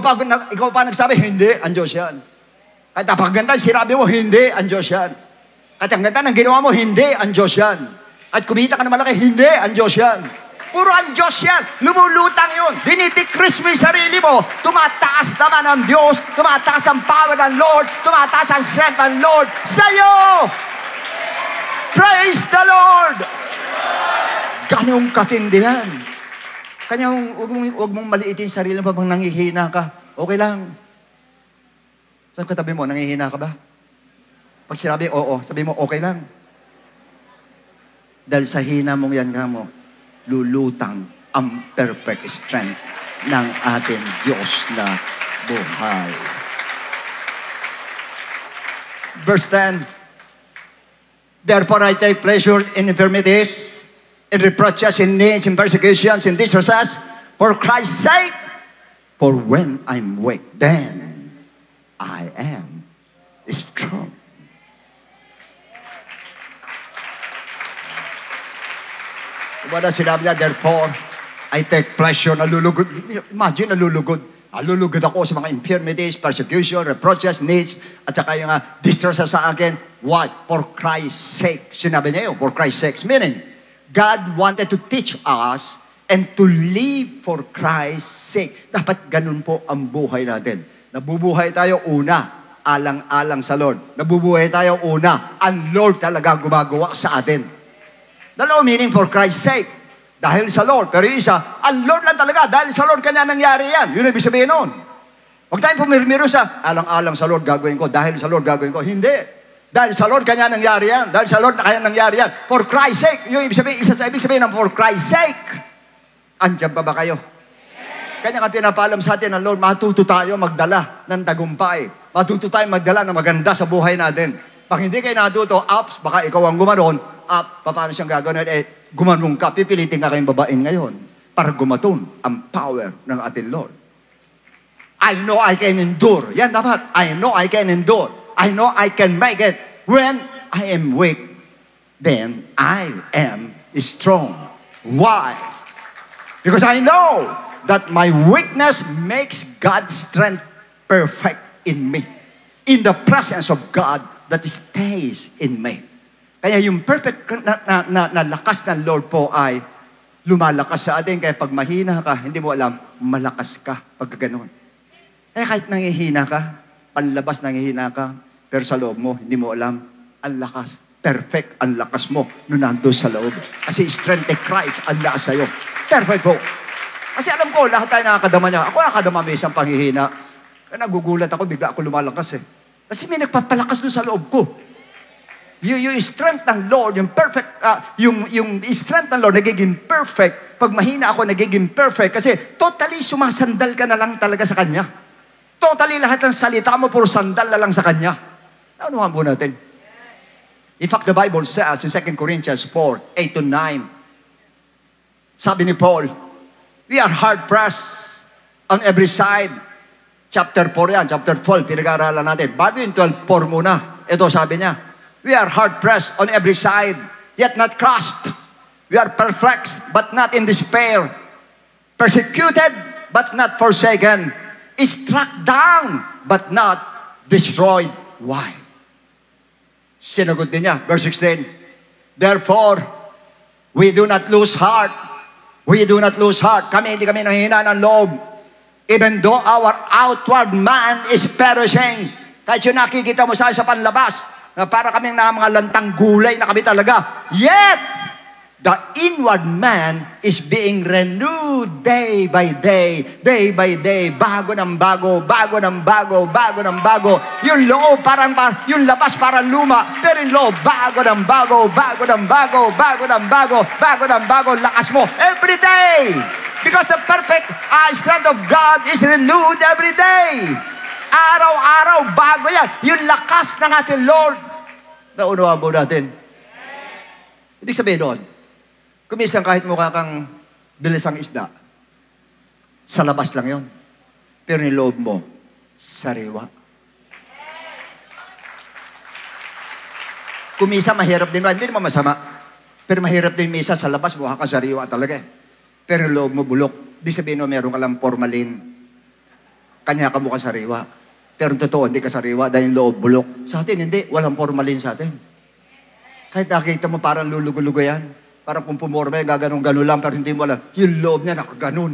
pa nagsabi, hindi, ang Diyos yan. Kahit napakaganda sinabi mo, hindi, ang Diyos yan. Kahit ang ganda ng ginawa mo, hindi, ang Diyos yan. At kumita ka na malaki, hindi, ang Diyos yan. Puro ang Diyos yan. Lumulutang yun. Dinidecrease mo yung sarili mo. Tumataas naman ang Diyos. Tumataas ang power ng Lord. Tumataas ang strength ng Lord sa'yo. Praise the Lord. Ganong katindihan. Kanya huwag mong maliitin sarili mo pag nangihina ka. Okay lang. Saan katabi mo? Nangihina ka ba? Pag sinabi, oo. Sabi mo, okay lang. Dahil sa hina mong yan nga mo, lulutang ang perfect strength ng ating Diyos na buhay. Verse 10, therefore I take pleasure in infirmities, in reproaches, in needs, in persecutions, in distresses, for Christ's sake. For when I'm weak, then I am strong. Diba na sinabi niya, therefore, I take pleasure, nalulugod. Imagine, nalulugod. Nalulugod ako sa mga infirmities, persecution, reproaches, needs, at saka yung distresses sa akin. What? For Christ's sake. Sinabi niya yun, for Christ's sake. Meaning, God wanted to teach us and to live for Christ's sake. Dapat ganun po ang buhay natin. Nabubuhay tayo una, alang-alang sa Lord. Nabubuhay tayo una, ang Lord talaga gumagawa sa atin. Dalawa meaning for Christ's sake. Dahil sa Lord. Pero yung isa, ang Lord lang talaga. Dahil sa Lord kanya nangyari yan. Yun ang ibig sabihin nun. Huwag tayong pumirmiro sa alang-alang sa Lord gagawin ko. Dahil sa Lord gagawin ko. Hindi. Dahil sa Lord kanya nangyari yan. Dahil sa Lord kanya nangyari yan. For Christ's sake. Yung ibig sabihin, isa sa ibig sabihin ng for Christ's sake. Andiyan pa ba kayo? Kanya ka pinapalam sa atin ng Lord, matuto tayo magdala ng tagumpay. Matuto tayo magdala ng maganda sa buhay natin. Pag hindi kayo natuto, ups, baka ikaw ang gumanon, paano siyang gagawin? Gumanong ka, pipilitin ka kayong babain ngayon para gumaton ang power ng ating Lord. I know I can endure. Yan dapat. I know I can endure. I know I can make it. When I am weak, then I am strong. Why? Because I know that my weakness makes God's strength perfect in me. In the presence of God that stays in me. Kaya yung perfect na lakas ng Lord po ay lumalakas sa atin. Kaya pag mahina ka, hindi mo alam, malakas ka pag gano'n. Kaya kahit nangihina ka, panlabas nangihina ka, pero sa loob mo, hindi mo alam, ang lakas. Perfect ang lakas mo nung nandun sa loob. Kasi strength of Christ ang lakas sa'yo. Perfect po. Kasi alam ko, lahat tayo nakakadama niya. Ako nakakadama may isang panghihina. Kaya nagugulat ako, bigla ako lumalakas eh. Kasi may nagpapalakas doon sa loob ko. Yung strength ng Lord, yung perfect, yung strength ng Lord nagiging perfect. Pag mahina ako, nagiging perfect. Kasi totally sumasandal ka na lang talaga sa Kanya. Totally lahat ng salita mo, puro sandal na lang sa Kanya. Naunuhan po natin. In fact, the Bible says in 2 Corinthians 4, 8-9, sabi ni Paul, we are hard-pressed on every side. Chapter 4 yan, chapter 12, pinag-aaralan natin. Bago yung 12, 4 muna. Ito sabi niya, we are hard-pressed on every side, yet not crushed. We are perplexed, but not in despair. Persecuted, but not forsaken. Struck down, but not destroyed. Why? Sinagot din niya, verse 16. Therefore, we do not lose heart. We do not lose heart. Hindi kami nanghihina ng loob. Even though our outward man is perishing. Kahit yung nakikita mo sa panlabas, na para kaming mga lantang gulay na kami talaga. Yet, the inward man is being renewed day by day. Day by day. Bago ng bago. Bago ng bago. Bago ng bago. Yung loob yung labas parang luma. Pero yung loob, bago ng bago. Bago ng bago. Bago ng bago. Bago ng bago. Lakas mo. Every day. Because the perfect strength of God is renewed every day. Araw-araw, bago yan. Yung lakas ng ating Lord. Naunawaan po natin. Ibig sabihin doon, kumisang kahit mukha kang bilisang isda, sa labas lang yon. Pero yung loob mo, sariwa. Kumisa, mahirap din ba? Hindi naman masama. Pero mahirap din misa sa labas, mukha kang sariwa talaga. Pero yung loob mo bulok. Ibig sabihin no, meron ka lang formalin. Kanya ka mukhang sariwa. Pero totoo, hindi ka sariwa dahil yung loob bulok. Sa atin, hindi. Walang formalin sa atin. Kahit nakikita mo parang lulugo-lugo yan. Parang kung pumorma, gaganong-ganon lang, pero hindi mo alam. Yung loob niya nakaganon.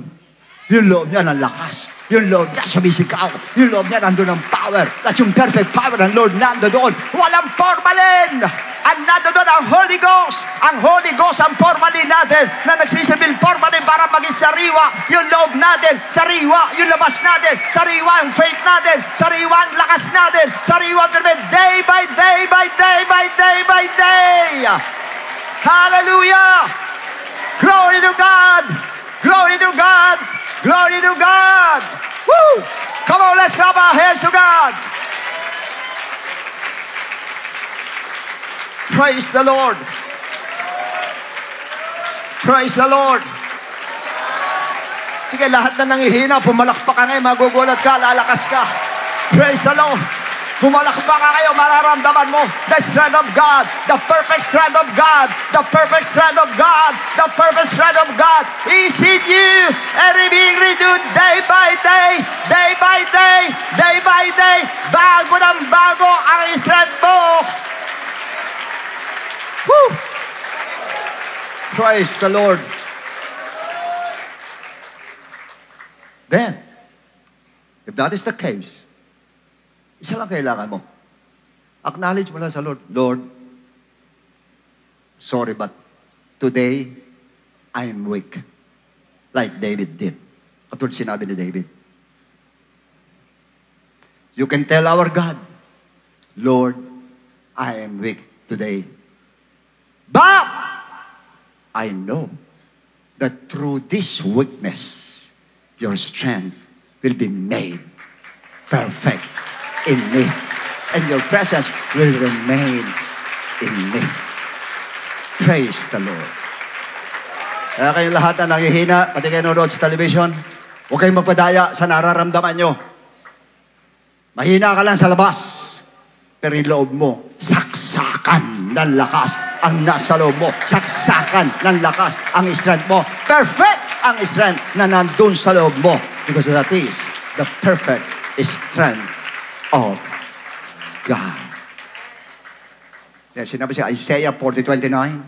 Yung loob niya ng lakas. Yung loob niya sumisigaw. Yung loob niya nandun ng power. At yung perfect power ng Lord nando doon. Walang formalin! Ang nando doon ang Holy Ghost. Ang Holy Ghost ang formalin natin na nagsisibil formalin para maging sariwa. Yung loob natin, sariwa. Yung labas natin, sariwa. Yung faith natin, sariwa. Ang lakas natin, sariwa. Day by day by day by day by day. Hallelujah! Glory to God! Glory to God! Glory to God! Woo! Come on, let's clap our hands to God! Praise the Lord! Praise the Lord! Sige, lahat na nangihina, pumalakpak ka ngayon, magugulat ka, lalakas ka. Praise the Lord! Pumalakpak ka kayo, mararamdaman mo the strength of God, the perfect strength of God, the perfect strength of God, the perfect strength of God is in you and being renewed day by day, day by day, day by day. Bago ng bago ang strength mo. Woo! Praise the Lord. Then, if that is the case, isa lang kailangan mo. Acknowledge mo lang sa Lord, Lord, sorry but today, I am weak. Like David did. Katulad sinabi ni David. You can tell our God, Lord, I am weak today. But, I know that through this weakness, your strength will be made perfect in me. And your presence will remain in me. Praise the Lord. Kaya kayong lahat na nangihina, pati kayo nanonood sa television, huwag kayong magpadaya sa nararamdaman nyo. Mahina ka lang sa labas, pero yung loob mo, saksakan ng lakas ang nasa loob mo. Saksakan ng lakas ang strength mo. Perfect ang strength na nandun sa loob mo. Because that is the perfect strength of God. Kaya sinabi siya, Isaiah 40:29,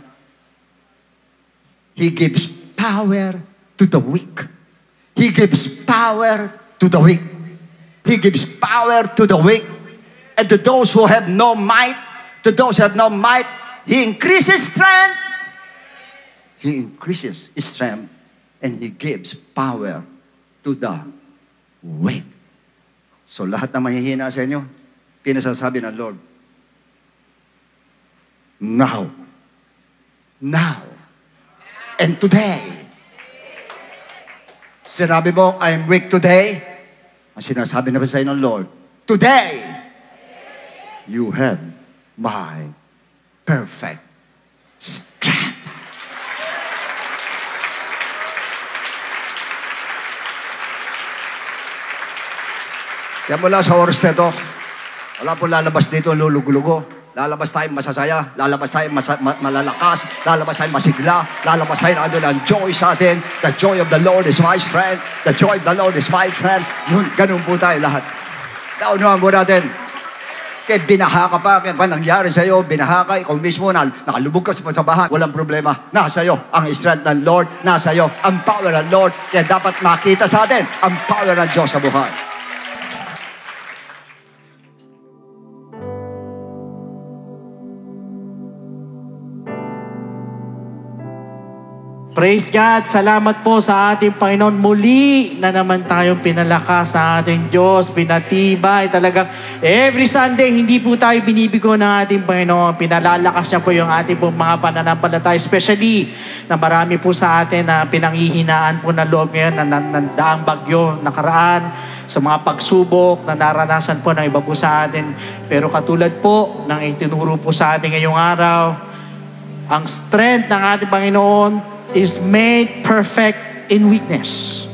He gives power to the weak. He gives power to the weak. He gives power to the weak. And to those who have no might, He increases strength. He increases strength. And He gives power to the weak. So lahat na mahihina sa inyo, pinasasabi ng Lord, now, and today. Sinabi mo, I am weak today. Ang sinasabi na sa inyo ng Lord, today, you have my perfect strength. Kaya mula sa oras na ito, wala po lalabas dito lulugulugo. Lalabas tayong masasaya, lalabas tayong malalakas, lalabas tayong masigla, lalabas tayong ano ng joy sa atin. The joy of the Lord is my strength. The joy of the Lord is my strength. Yun, ganun po tayo lahat. Naunawan po natin. Kaya binaha ka pa, kaya pa nangyari sa'yo, binaha ka, ikaw mismo na nakalubog ka sa baha, walang problema. Nasa iyo ang strength ng Lord, nasa iyo ang power ng Lord. Kaya dapat makita sa atin ang power ng Diyos sa buhay. Praise God! Salamat po sa ating Panginoon. Muli na naman tayong pinalakas sa ating Diyos, pinatibay. Talagang every Sunday, hindi po tayo binibigo ng ating Panginoon. Pinalalakas niya po yung ating po mga pananampalataya. Especially na marami po sa atin na pinanghihinaan po na loob ngayon na nandaang bagyo, nakaraan, sa mga pagsubok na naranasan po ng iba po sa atin. Pero katulad po ng itinuro po sa atin ngayong araw, ang strength ng ating Panginoon is made perfect in weakness.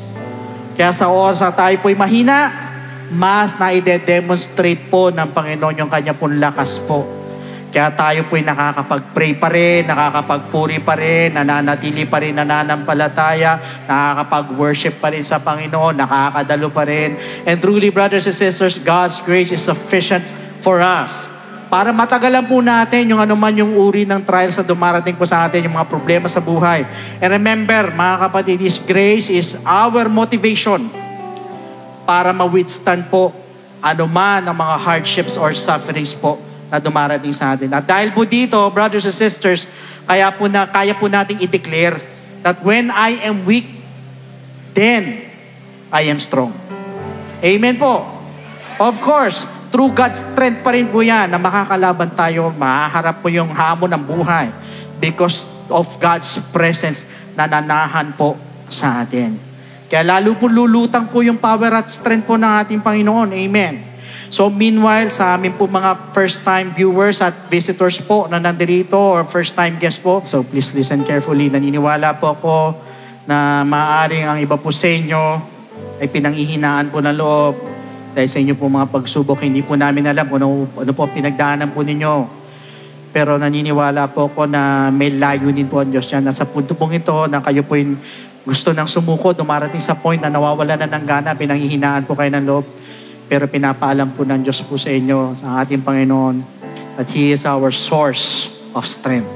Kaya sa oras na tayo po'y mahina, mas na-demonstrate po ng Panginoon yung kanya pong lakas po. Kaya tayo po'y nakakapag-pray pa rin, nakakapagpuri pa rin, nananatili pa rin, nananampalataya, nakakapag-worship pa rin sa Panginoon, nakakadalo pa rin. And truly, brothers and sisters, God's grace is sufficient for us. Para matagalan po natin yung anuman yung uri ng trials na dumarating po sa atin, yung mga problema sa buhay. And remember, mga kapatid, His grace is our motivation para ma-withstand po anuman ang mga hardships or sufferings po na dumarating sa atin. At dahil po dito, brothers and sisters, kaya po nating i-declare that when I am weak, then I am strong. Amen po. Of course, through God's strength pa rin po yan na makakalaban tayo, mahaharap po yung hamon ng buhay because of God's presence na nanahan po sa atin. Kaya lalo po lulutang po yung power at strength po ng ating Panginoon. Amen. So meanwhile, sa amin po mga first-time viewers at visitors po na nandirito or first-time guests po, so please listen carefully. Naniniwala po ako na maaaring ang iba po sa inyo ay pinanghihinaan po ng loob. Dahil sa inyo po mga pagsubok, hindi po namin alam kung ano po pinagdaanan po ninyo. Pero naniniwala po ako na may layunin po ang Diyos yan. At sa punto pong ito, na kayo po yung gusto ng sumuko, dumarating sa point na nawawala na ng gana, pinanghihinaan po kayo ng loob. Pero pinapaalam po ng Diyos po sa inyo, sa ating Panginoon, that He is our source of strength.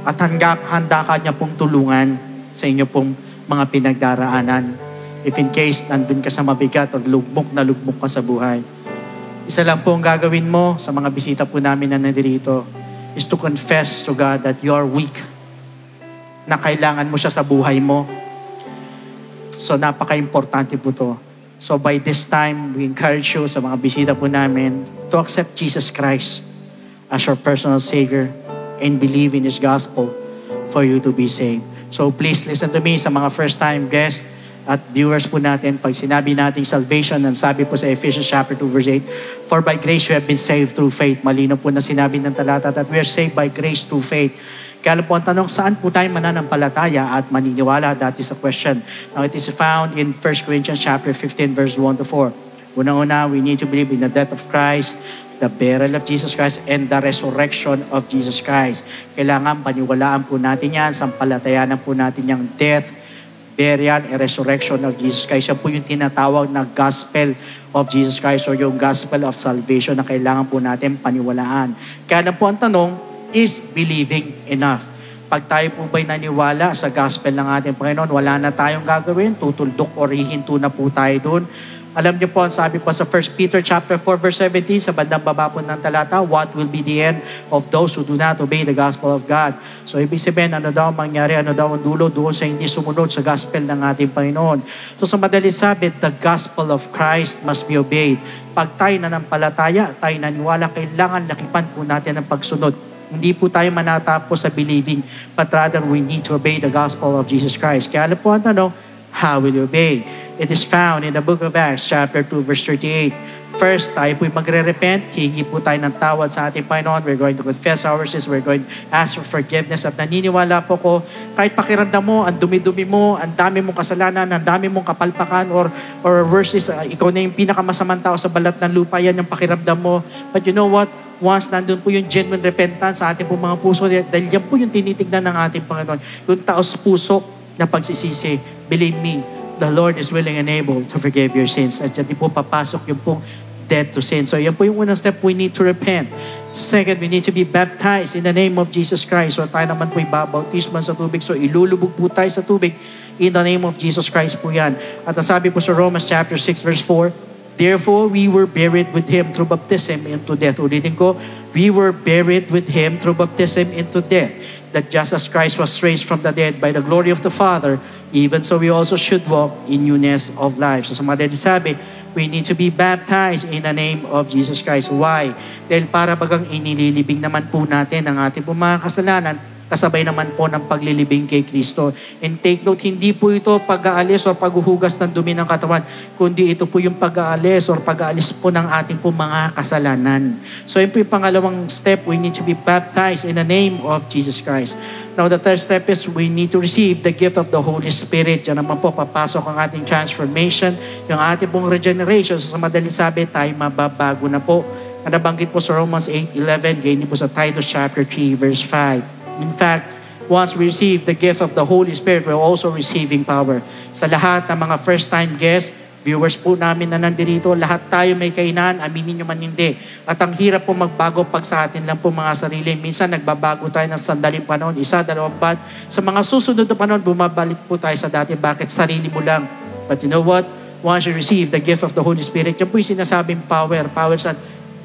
At handa ka niya pong tulungan sa inyo pong mga pinagdaraanan. If in case nandun ka sa mabigat o lugmok na lugmok ka sa buhay. Isa lang po ang gagawin mo sa mga bisita po namin na nandito is to confess to God that you are weak. Na kailangan mo siya sa buhay mo. So napaka-importante po to. So by this time, we encourage you sa mga bisita po namin to accept Jesus Christ as your personal Savior and believe in His gospel for you to be saved. So please listen to me sa mga first-time guests at viewers po natin. Pag sinabi nating salvation, ang sabi po sa Ephesians chapter 2 verse 8, for by grace you have been saved through faith. Malino po na sinabi ng talata that we are saved by grace through faith. Kaya po ang tanong, saan po tayo mananampalataya at maniniwala? That is a question. Now it is found in 1 Corinthians chapter 15 verse 1 to 4. Unang-una, we need to believe in the death of Christ, the burial of Jesus Christ, and the resurrection of Jesus Christ. Kailangan paniwalaan po natin yan, sampalatayanan po natin yung death, burial, and resurrection of Jesus Christ. Yan po yung tinatawag na gospel of Jesus Christ or yung gospel of salvation na kailangan po natin paniwalaan. Kaya lang po ang tanong, is believing enough? Pag tayo po ba'y naniwala sa gospel ng ating Panginoon, wala na tayong gagawin, tutuldok o hihinto na po tayo doon. Alam niyo po, ang sabi po sa 1 Peter chapter 4 verse 17, sa bandang baba po ng talata, what will be the end of those who do not obey the gospel of God? So ibig sabihin, ano daw mangyari, ano daw ang dulo doon sa hindi sumunod sa gospel ng ating Panginoon. So sa madaling sabi, the gospel of Christ must be obeyed. Pag tayo nanampalataya, tayo naniwala, kailangan lakipan po natin ang pagsunod. Hindi po tayo manatapos sa believing, but rather we need to obey the gospel of Jesus Christ. Kaya po ang tanong, how will you obey? It is found in the book of Acts, chapter 2, verse 38. First, tayo po'y magre-repent. Hihingi po tayo ng tawad sa ating Panginoon. We're going to confess our sins. We're going to ask for forgiveness. At naniniwala po ko, kahit pakiramdam mo, ang dumi-dumi mo, ang dami mong kasalanan, ang dami mong kapalpakan, or worse is, ikaw na yung pinakamasamang tao sa balat ng lupa, yan yung pakiramdam mo. But you know what? Once nandun po yung genuine repentance sa ating po mga puso, dahil yan po yung tinitignan ng ating Panginoon. Yung taos puso na pagsisisi, believe me, the Lord is willing and able to forgive your sins. At yan po papasok yung pong death to sin. So yan po yung unang step, we need to repent. Second, we need to be baptized in the name of Jesus Christ. So tayo naman po ibabautisman sa tubig. So ilulubog po tayo sa tubig in the name of Jesus Christ po yan. At sabi po sa Romans chapter 6 verse 4, therefore, we were buried with Him through baptism into death. Ulitin ko, we were buried with Him through baptism into death. That just as Christ was raised from the dead by the glory of the Father, even so we also should walk in newness of life. So sa mga sabi, we need to be baptized in the name of Jesus Christ. Why? Dahil para bagang inililibing naman po natin ang ating po mga kasalanan, kasabay naman po ng paglilibing kay Kristo. And take note, hindi po ito pag-aalis o paghuhugas ng dumi ng katawan, kundi ito po yung pag-aalis o pag-aalis po ng ating po mga kasalanan. So yun po yung pangalawang step, we need to be baptized in the name of Jesus Christ. Now the third step is we need to receive the gift of the Holy Spirit. Yan naman po, papasok ang ating transformation, yung ating pong regeneration. So sa madaling sabi, tayo mababago na po. Nabanggit po sa Romans 8:11, ganyan po sa Titus chapter 3 verse 5. In fact, once we receive the gift of the Holy Spirit, we're also receiving power. Sa lahat ng mga first-time guests, viewers po namin na nandito, lahat tayo may kainan, aminin nyo man hindi. At ang hirap po magbago pag sa atin lang po mga sarili. Minsan nagbabago tayo ng sandaling panahon, 1, 2 buwan. Sa mga susunod na panahon, bumabalik po tayo sa dati. Bakit? Sarili mo lang. But you know what? Once you receive the gift of the Holy Spirit, yan po yung sinasabing power.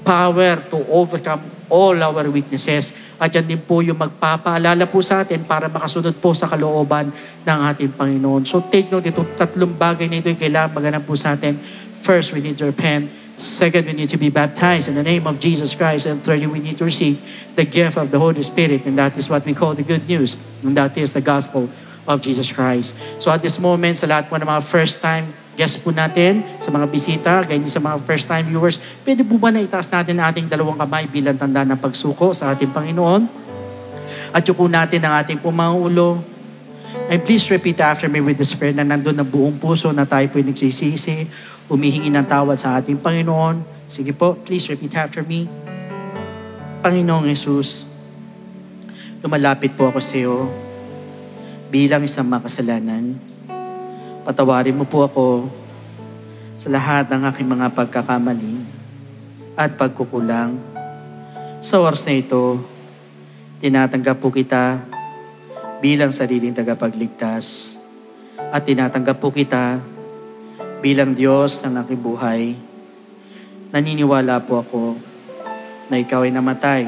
Power to overcome all our weaknesses. At yan din po yung magpapaalala po sa atin para makasunod po sa kalooban ng ating Panginoon. So take note, itong tatlong bagay na ito yung kailangan maganap po sa atin. First, we need to repent. Second, we need to be baptized in the name of Jesus Christ. And thirdly, we need to receive the gift of the Holy Spirit. And that is what we call the good news. And that is the gospel of Jesus Christ. So at this moment, sa lahat po ng mga first-time guests po natin, sa mga bisita, ganyan sa mga first-time viewers, pwede po ba na itaas natin ating dalawang kamay bilang tanda ng pagsuko sa ating Panginoon? At yuko natin ang ating pong mga ulo. And please repeat after me with the Spirit na nandun na buong puso na tayo po'y nagsisisi, humihingi ng tawad sa ating Panginoon. Sige po, please repeat after me. Panginoong Jesus, lumalapit po ako sa iyo bilang isang makasalanan. Patawarin mo po ako sa lahat ng aking mga pagkakamali at pagkukulang. Sa oras na ito, tinatanggap po kita bilang sariling tagapagligtas at tinatanggap po kita bilang Diyos ng aking buhay. Naniniwala po ako na ikaw ay namatay,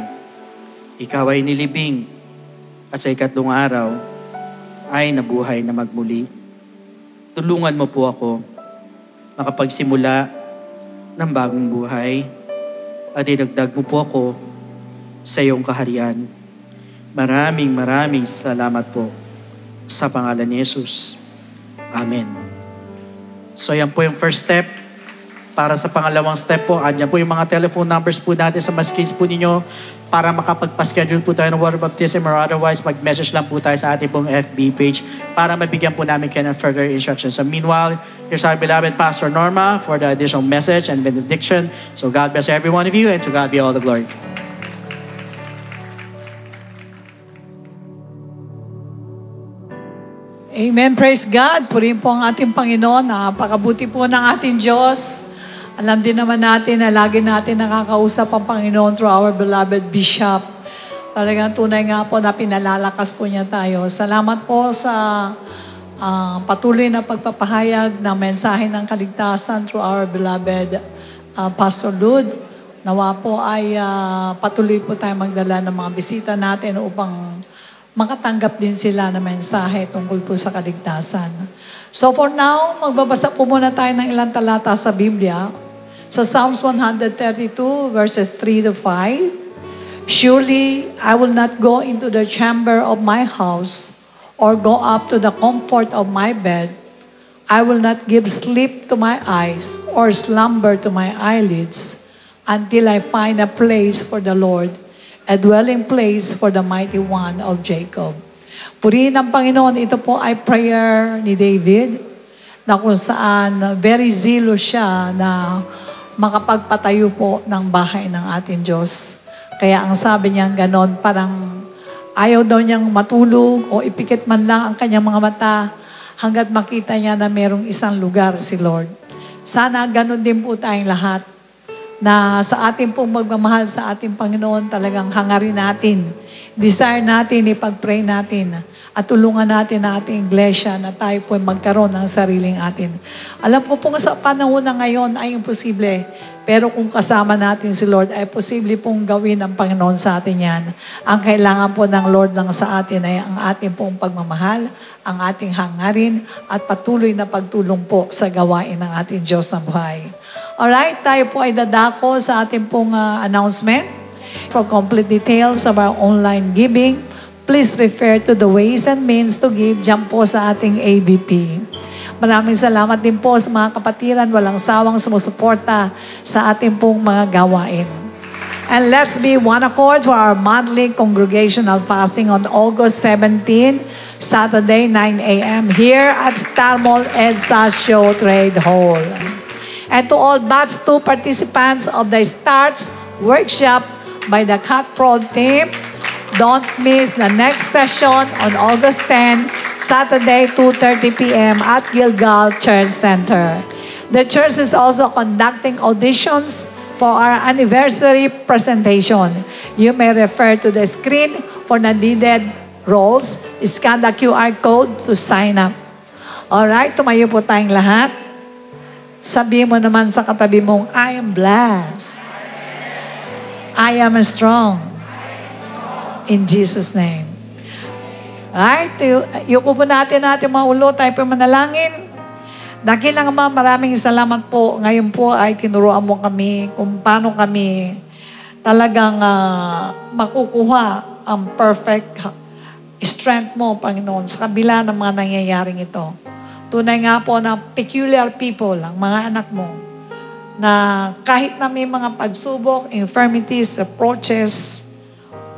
ikaw ay nilibing, at sa ikatlong araw ay nabuhay na magmuli. Tulungan mo po ako makapagsimula ng bagong buhay at idagdag mo po ako sa iyong kaharian. Maraming salamat po sa pangalan ni Jesus. Amen. So yan po yung first step. Para sa pangalawang step po, andyan po yung mga telephone numbers po natin sa screens po ninyo para makapagpa-schedule po tayo ng water baptism or otherwise mag-message lang po tayo sa ating pong FB page para mabigyan po namin kayo ng further instructions. So meanwhile, here's our beloved Pastor Norma for the additional message and benediction. So God bless every one of you and to God be all the glory. Amen. Praise God. Purihin po ang ating Panginoon. Napakabuti po ng ating Diyos. Alam din naman natin na lagi natin nakakausap ang Panginoon through our beloved Bishop. Talagang tunay nga po na pinalalakas po niya tayo. Salamat po sa patuloy na pagpapahayag ng mensahe ng kaligtasan through our beloved Pastor Lud. Nawa po ay patuloy po tayo magdala ng mga bisita natin upang makatanggap din sila ng mensahe tungkol po sa kaligtasan. So for now, magbabasa po muna tayo ng ilang talata sa Biblia. Sa Psalms 132 verses 3 to 5. Surely I will not go into the chamber of my house or go up to the comfort of my bed. I will not give sleep to my eyes or slumber to my eyelids until I find a place for the Lord, a dwelling place for the mighty one of Jacob. Purihin ang Panginoon, ito po ay prayer ni David na kung saan very zealous siya na makapagpatayo po ng bahay ng ating Diyos. Kaya ang sabi niya ganon, parang ayaw daw niyang matulog o ipikit man lang ang kanyang mga mata hanggat makita niya na merong isang lugar si Lord. Sana ganon din po tayong lahat na sa ating pong magmamahal sa ating Panginoon, talagang hangarin natin, desire natin, ipag-pray natin, at tulungan natin na ating iglesia na tayo po magkaroon ng sariling atin. Alam ko po sa panahon na ngayon ay imposible, pero kung kasama natin si Lord, ay posible pong gawin ng Panginoon sa atin yan. Ang kailangan po ng Lord lang sa atin ay ang ating pong pagmamahal, ang ating hangarin, at patuloy na pagtulong po sa gawain ng ating Diyos na buhay. Alright, tayo po ay dadako sa ating pong announcement. For complete details of our online giving, please refer to the ways and means to give dyan po sa ating ABP. Maraming salamat din po sa mga kapatiran, walang sawang sumusuporta sa ating pong mga gawain. And let's be one accord for our monthly congregational fasting on August 17, Saturday, 9 a.m. here at Star Mall EDSA Show Trade Hall. And to all batch 2 participants of the STARTS workshop by the CAT-PRO team, don't miss the next session on August 10, Saturday, 2:30 p.m. at Gilgal Church Center. The church is also conducting auditions for our anniversary presentation. You may refer to the screen for the needed roles. Scan the QR code to sign up. Alright, tumayo po tayong lahat. Sabihin mo naman sa katabi mong, I am blessed. I am strong. In Jesus' name. Right? Yuko po natin mga ulo, tayo po manalangin. Dakilang Ama, maraming salamat po. Ngayon po ay tinuruan mo kami kung paano kami talagang makukuha ang perfect strength mo, Panginoon, sa kabila ng mga nangyayaring ito. Tunay nga po na peculiar people, ang mga anak mo, na kahit na may mga pagsubok, infirmities, approaches,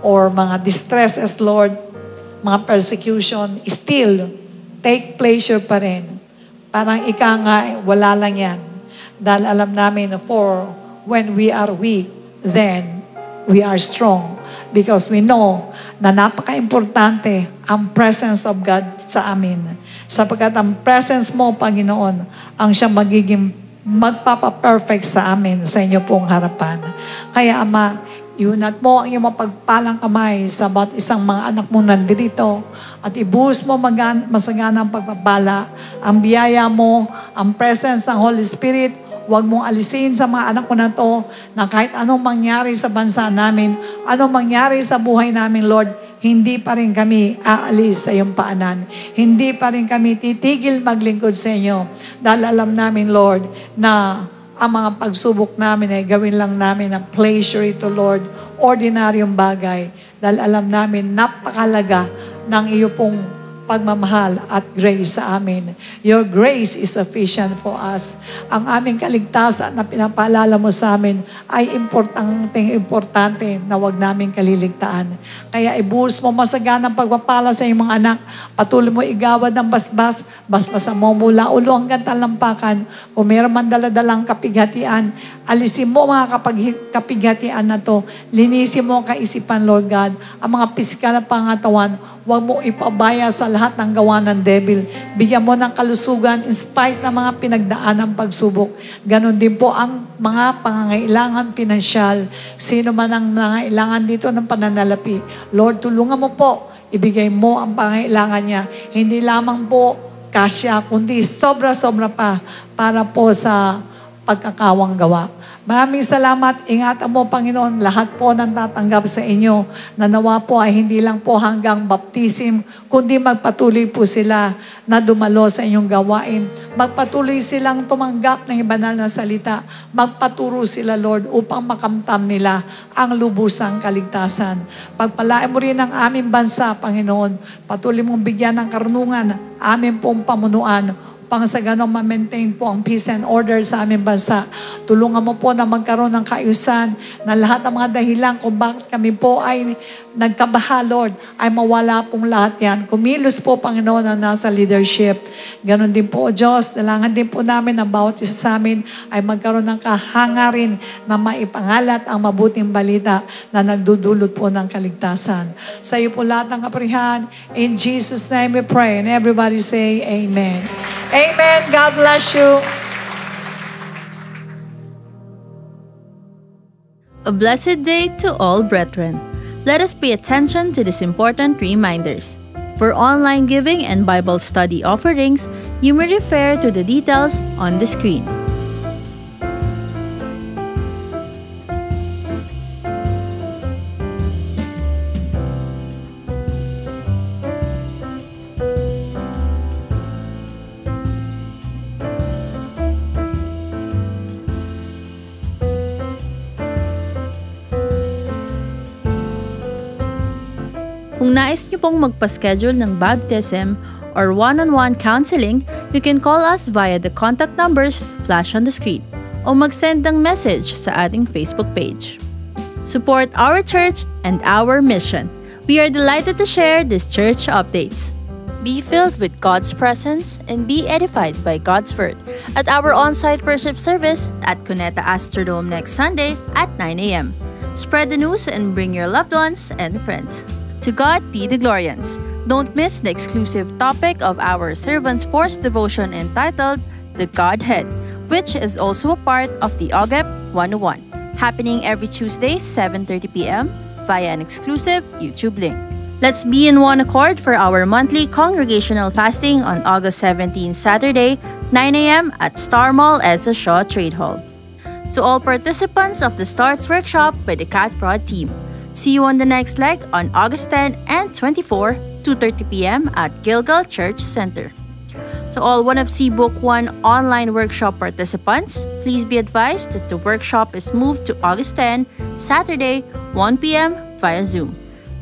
or mga distresses, Lord, mga persecution, still, take pleasure pa rin. Parang ika nga, wala lang yan. Dahil alam namin, for when we are weak, then we are strong. Because we know na napaka-importante ang presence of God sa amin. Sapagkat ang presence mo, Panginoon, ang siyang magiging magpapa-perfect sa amin sa inyo pong harapan. Kaya, Ama, iunat mo ang iyong mapagpalang kamay sa bawat isang mga anak mong nandirito at ibuhos mo masagana ang pagpapala, ang biyaya mo, ang presence ng Holy Spirit. Huwag mong alisin sa mga anak ko na to na kahit anong mangyari sa bansa namin, anong mangyari sa buhay namin, Lord, hindi pa rin kami aalis sa iyong paanan. Hindi pa rin kami titigil maglingkod sa inyo. Dahil alam namin, Lord, na ang mga pagsubok namin ay gawin lang namin ang pleasure ito, Lord. Ordinaryong bagay. Dahil alam namin, napakalaga ng iyo pong pagmamahal at grace sa amin. Your grace is sufficient for us. Ang aming kaligtasan na pinapaalala mo sa amin ay importante na wag namin kaliligtaan. Kaya ibuhos mo masaganang pagpapala sa iyong mga anak. Patuloy mo igawad ng basbas. Basbasan mo mula ulo hanggang talampakan. Kung mayroon man daladalang kapighatian, alisin mo mga kapighatian na to. Linisin mo ang kaisipan, Lord God. Ang mga pisikal na pangatawan, huwag mo ipabaya sa lahat ng gawa ng devil. Bigyan mo ng kalusugan in spite ng mga pinagdaan ng pagsubok. Ganon din po ang mga pangangailangan pinansyal. Sino man ang nangailangan dito ng pananalapi. Lord, tulungan mo po. Ibigay mo ang pangangailangan niya. Hindi lamang po kasya, kundi sobra-sobra pa para po sa pagkakawang gawa. Maraming salamat. Ingatan mo, Panginoon, lahat po ng tatanggap sa inyo na nawa po ay hindi lang po hanggang baptism, kundi magpatuloy po sila na dumalo sa inyong gawain. Magpatuloy silang tumanggap ng banal na salita. Magpaturo sila, Lord, upang makamtam nila ang lubusang kaligtasan. Pagpalain mo rin ang aming bansa, Panginoon. Patuloy mong bigyan ng karunungan, aming pong pamunuan, upang sa ganong ma-maintain po ang peace and order sa aming bansa. Tulungan mo po na magkaroon ng kaayusan na lahat ng mga dahilan kung bakit kami po ay nagkabaha, Lord, ay mawala pong lahat yan. Kumilos po, Panginoon, na nasa leadership. Ganon din po, Diyos, dalangan din po namin na bawat isa sa amin ay magkaroon ng kahangarin na maipangalat ang mabuting balita na nagdudulot po ng kaligtasan. Sa iyo po lahat ng kaparihan. In Jesus' name we pray. And everybody say, Amen. Amen. God bless you. A blessed day to all brethren. Let us pay attention to these important reminders. For online giving and Bible study offerings, you may refer to the details on the screen. Kung nais niyo pong magpa-schedule ng baptism or one-on-one counseling, you can call us via the contact numbers flash on the screen o mag-send ng message sa ating Facebook page. Support our church and our mission. We are delighted to share these church updates. Be filled with God's presence and be edified by God's Word at our on-site worship service at Cuneta Astrodome next Sunday at 9 a.m. Spread the news and bring your loved ones and friends. To God be the glorians. Don't miss the exclusive topic of our Servants Force devotion entitled The Godhead, which is also a part of the OGEP 101, happening every Tuesday, 7:30 p.m. via an exclusive YouTube link. Let's be in one accord for our monthly congregational fasting on August 17, Saturday, 9 a.m. at Star Mall, Edsa Shaw Trade Hall. To all participants of the Starts Workshop by the Cat Prod team, see you on the next leg on August 10 and 24, 2:30 p.m. at Gilgal Church Center. To all One FC Book 1 online workshop participants, please be advised that the workshop is moved to August 10, Saturday, 1 p.m. via Zoom.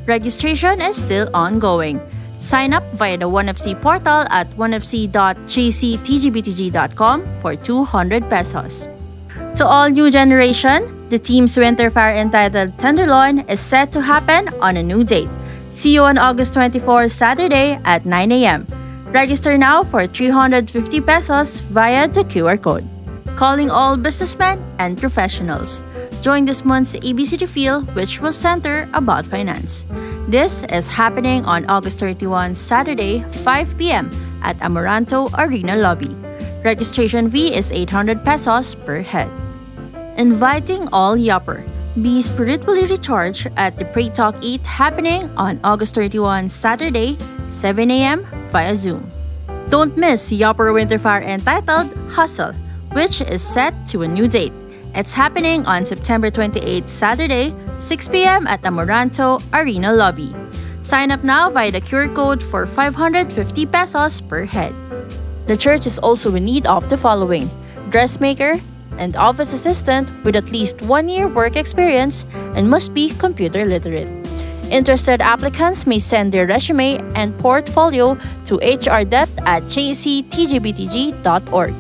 Registration is still ongoing. Sign up via the One FC portal at onefc.jctgbtg.com for 200 pesos. To all new generation, the team's winter fair entitled Tenderloin is set to happen on a new date, See you on August 24, Saturday at 9 a.m. Register now for 350 pesos via the QR code. Calling all businessmen and professionals. Join this month's ABC Reveal, which will center about finance. This is happening on August 31, Saturday, 5 p.m. at Amoranto Arena Lobby. Registration fee is 800 pesos per head. Inviting all Yopper. Be spiritually recharged at the Pray Talk Eat happening on August 31, Saturday, 7 a.m. via Zoom. Don't miss Yopper Winter Fire entitled Hustle, which is set to a new date. It's happening on September 28, Saturday, 6 p.m. at Amoranto Arena Lobby. Sign up now via the QR code for 550 pesos per head. The church is also in need of the following: dressmaker and office assistant with at least 1 year work experience and must be computer literate. Interested applicants may send their resume and portfolio to hrdept@jctgbtg.org.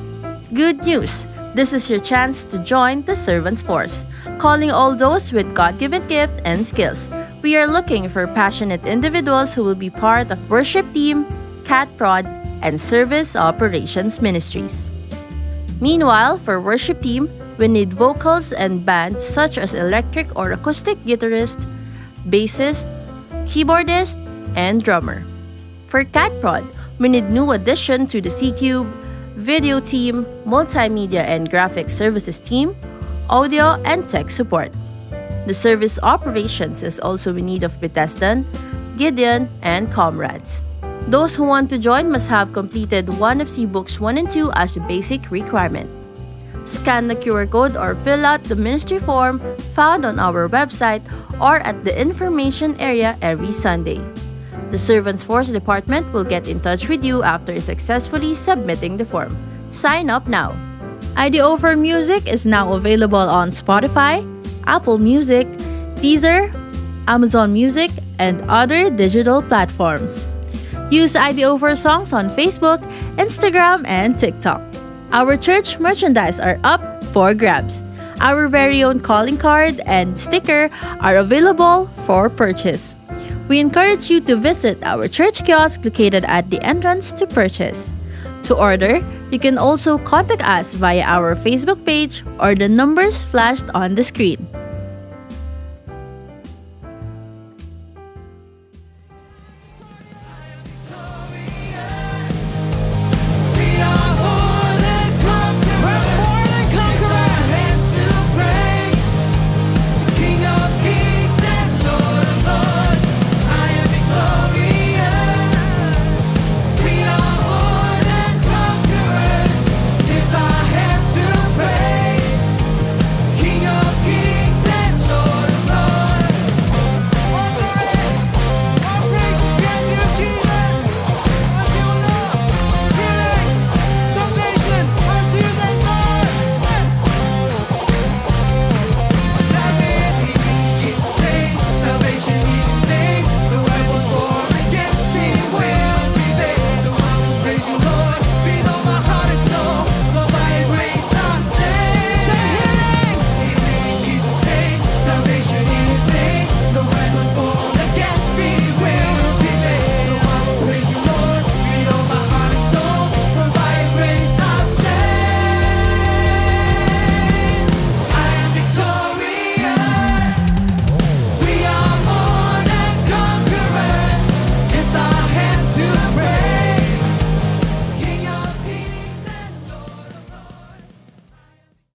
Good news! This is your chance to join the Servants Force, calling all those with God-given gift and skills. We are looking for passionate individuals who will be part of worship team, cat prod, and service operations ministries. Meanwhile, for worship team, we need vocals and band such as electric or acoustic guitarist, bassist, keyboardist, and drummer. For cat prod, we need new addition to the C-Cube, video team, multimedia and graphic services team, audio and tech support. The service operations is also in need of Bethesda, Gideon, and comrades. Those who want to join must have completed one of C Books 1 and 2 as a basic requirement. Scan the QR code or fill out the ministry form found on our website or at the information area every Sunday. The Servants Force Department will get in touch with you after successfully submitting the form. Sign up now. IDO for Music is now available on Spotify, Apple Music, Deezer, Amazon Music, and other digital platforms. Use IDO for Songs on Facebook, Instagram, and TikTok. Our church merchandise are up for grabs. Our very own calling card and sticker are available for purchase. We encourage you to visit our church kiosk located at the entrance to purchase. To order, you can also contact us via our Facebook page or the numbers flashed on the screen.